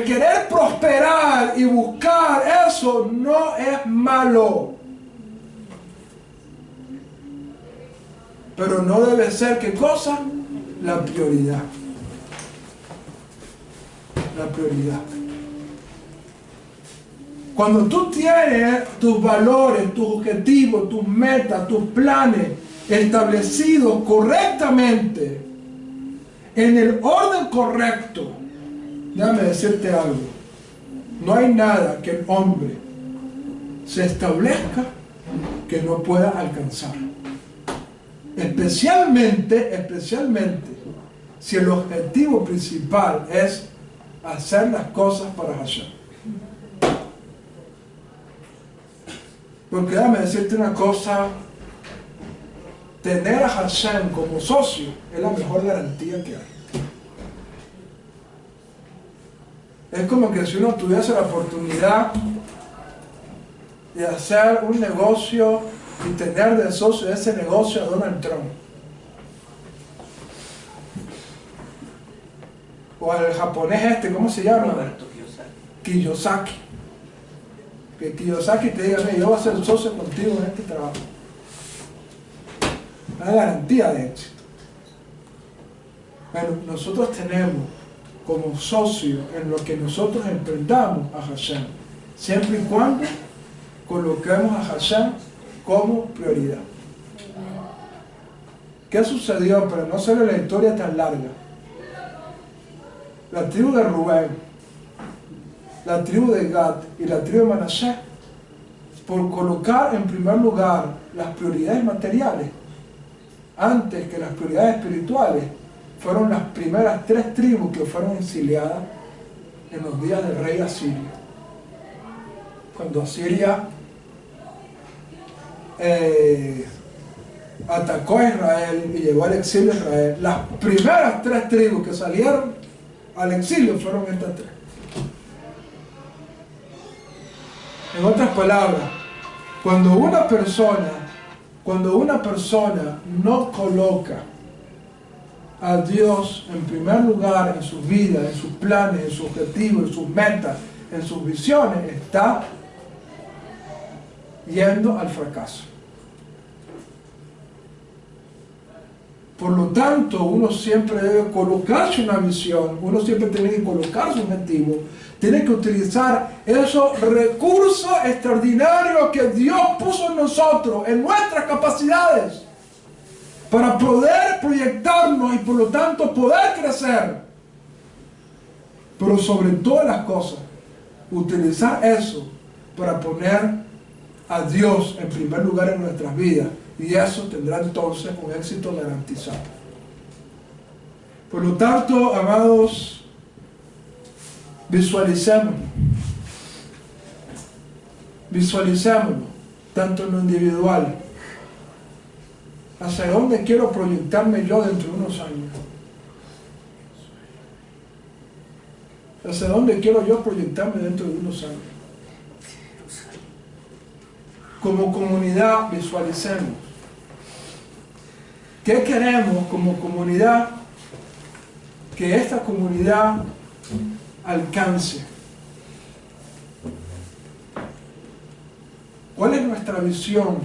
[SPEAKER 1] querer prosperar y buscar eso no es malo. Pero no debe ser ¿qué cosa? La prioridad. La prioridad. Cuando tú tienes tus valores, tus objetivos, tus metas, tus planes establecidos correctamente, en el orden correcto, déjame decirte algo, no hay nada que el hombre se establezca que no pueda alcanzar. Especialmente si el objetivo principal es hacer las cosas para Hashem. Porque déjame decirte una cosa, tener a Hashem como socio es la mejor garantía que hay. Es como que si uno tuviese la oportunidad de hacer un negocio y tener de socio de ese negocio a Donald Trump. O al japonés ¿cómo se llama?
[SPEAKER 2] Roberto
[SPEAKER 1] Kiyosaki. Que Kiyosaki te diga, yo voy a ser socio contigo en este trabajo. Una garantía de éxito. Bueno, nosotros tenemos como socio en lo que nosotros emprendamos a Hashem, siempre y cuando coloquemos a Hashem como prioridad. ¿Qué sucedió? Para no hacerle la historia tan larga. La tribu de Rubén, la tribu de Gad y la tribu de Manasés, por colocar en primer lugar las prioridades materiales antes que las prioridades espirituales, fueron las primeras 3 tribus que fueron exiliadas en los días del rey Asirio. Cuando Asiria atacó a Israel y llevó al exilio a Israel, las primeras 3 tribus que salieron al exilio fueron estas 3. En otras palabras, cuando una persona no coloca a Dios en primer lugar en sus vidas, en sus planes, en sus objetivos, en sus metas, en sus visiones, está yendo al fracaso. Por lo tanto, uno siempre debe colocarse una visión, uno siempre tiene que colocar su objetivo, tiene que utilizar esos recursos extraordinarios que Dios puso en nosotros, en nuestras capacidades, para poder proyectarnos y por lo tanto poder crecer. Pero sobre todas las cosas, utilizar eso para poner a Dios en primer lugar en nuestras vidas. Y eso tendrá entonces un éxito garantizado. Por lo tanto, amados, visualicémonos, tanto en lo individual. ¿Hacia dónde quiero proyectarme yo dentro de unos años? ¿Hacia dónde quiero yo proyectarme dentro de unos años? Como comunidad, visualicemos. ¿Qué queremos como comunidad? Que esta comunidad alcance. ¿Cuál es nuestra visión?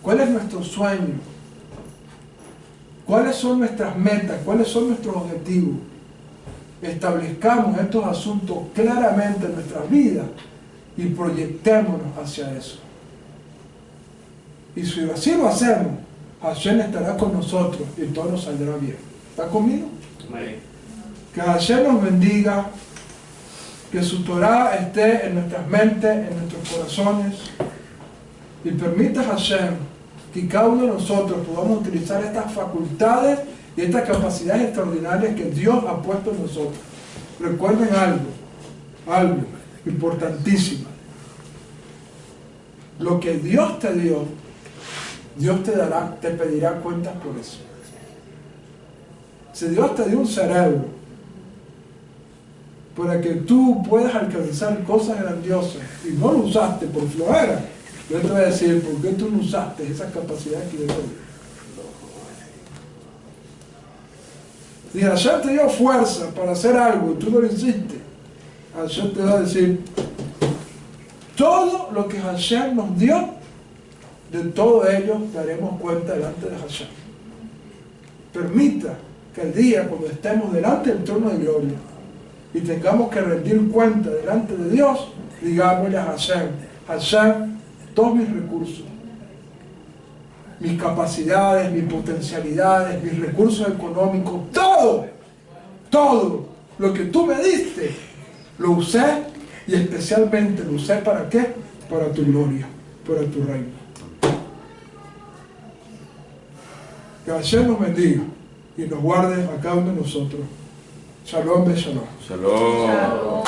[SPEAKER 1] ¿Cuál es nuestro sueño? ¿Cuáles son nuestras metas? ¿Cuáles son nuestros objetivos? Establezcamos estos asuntos claramente en nuestras vidas y proyectémonos hacia eso. Y si así lo hacemos, Hashem estará con nosotros y todo nos saldrá bien. ¿Está conmigo? Amén. Que Hashem nos bendiga, que su Torah esté en nuestras mentes, en nuestros corazones, y permita Hashem que cada uno de nosotros podamos utilizar estas facultades y estas capacidades extraordinarias que Dios ha puesto en nosotros. Recuerden algo importantísimo. Lo que Dios te dio, Dios te pedirá cuentas por eso. Si Dios te dio un cerebro para que tú puedas alcanzar cosas grandiosas y no lo usaste por flojera, yo te voy a decir, ¿por qué tú no usaste esas capacidades que Dios te dio? Si Hashem te dio fuerza para hacer algo y tú no lo hiciste, Hashem te va a decir, todo lo que Hashem nos dio, de todo ello daremos cuenta delante de Hashem. Permita que el día cuando estemos delante del trono de gloria y tengamos que rendir cuenta delante de Dios, digámosle a Hashem, Hashem, todos mis recursos, mis capacidades, mis potencialidades, mis recursos económicos, todo lo que tú me diste, lo usé y especialmente lo usé ¿para qué? Para tu gloria, para tu reino. Que Hashem nos bendiga y nos guarde a cada uno de nosotros. Shalom, Shalom.
[SPEAKER 2] Shalom.
[SPEAKER 1] Shalom.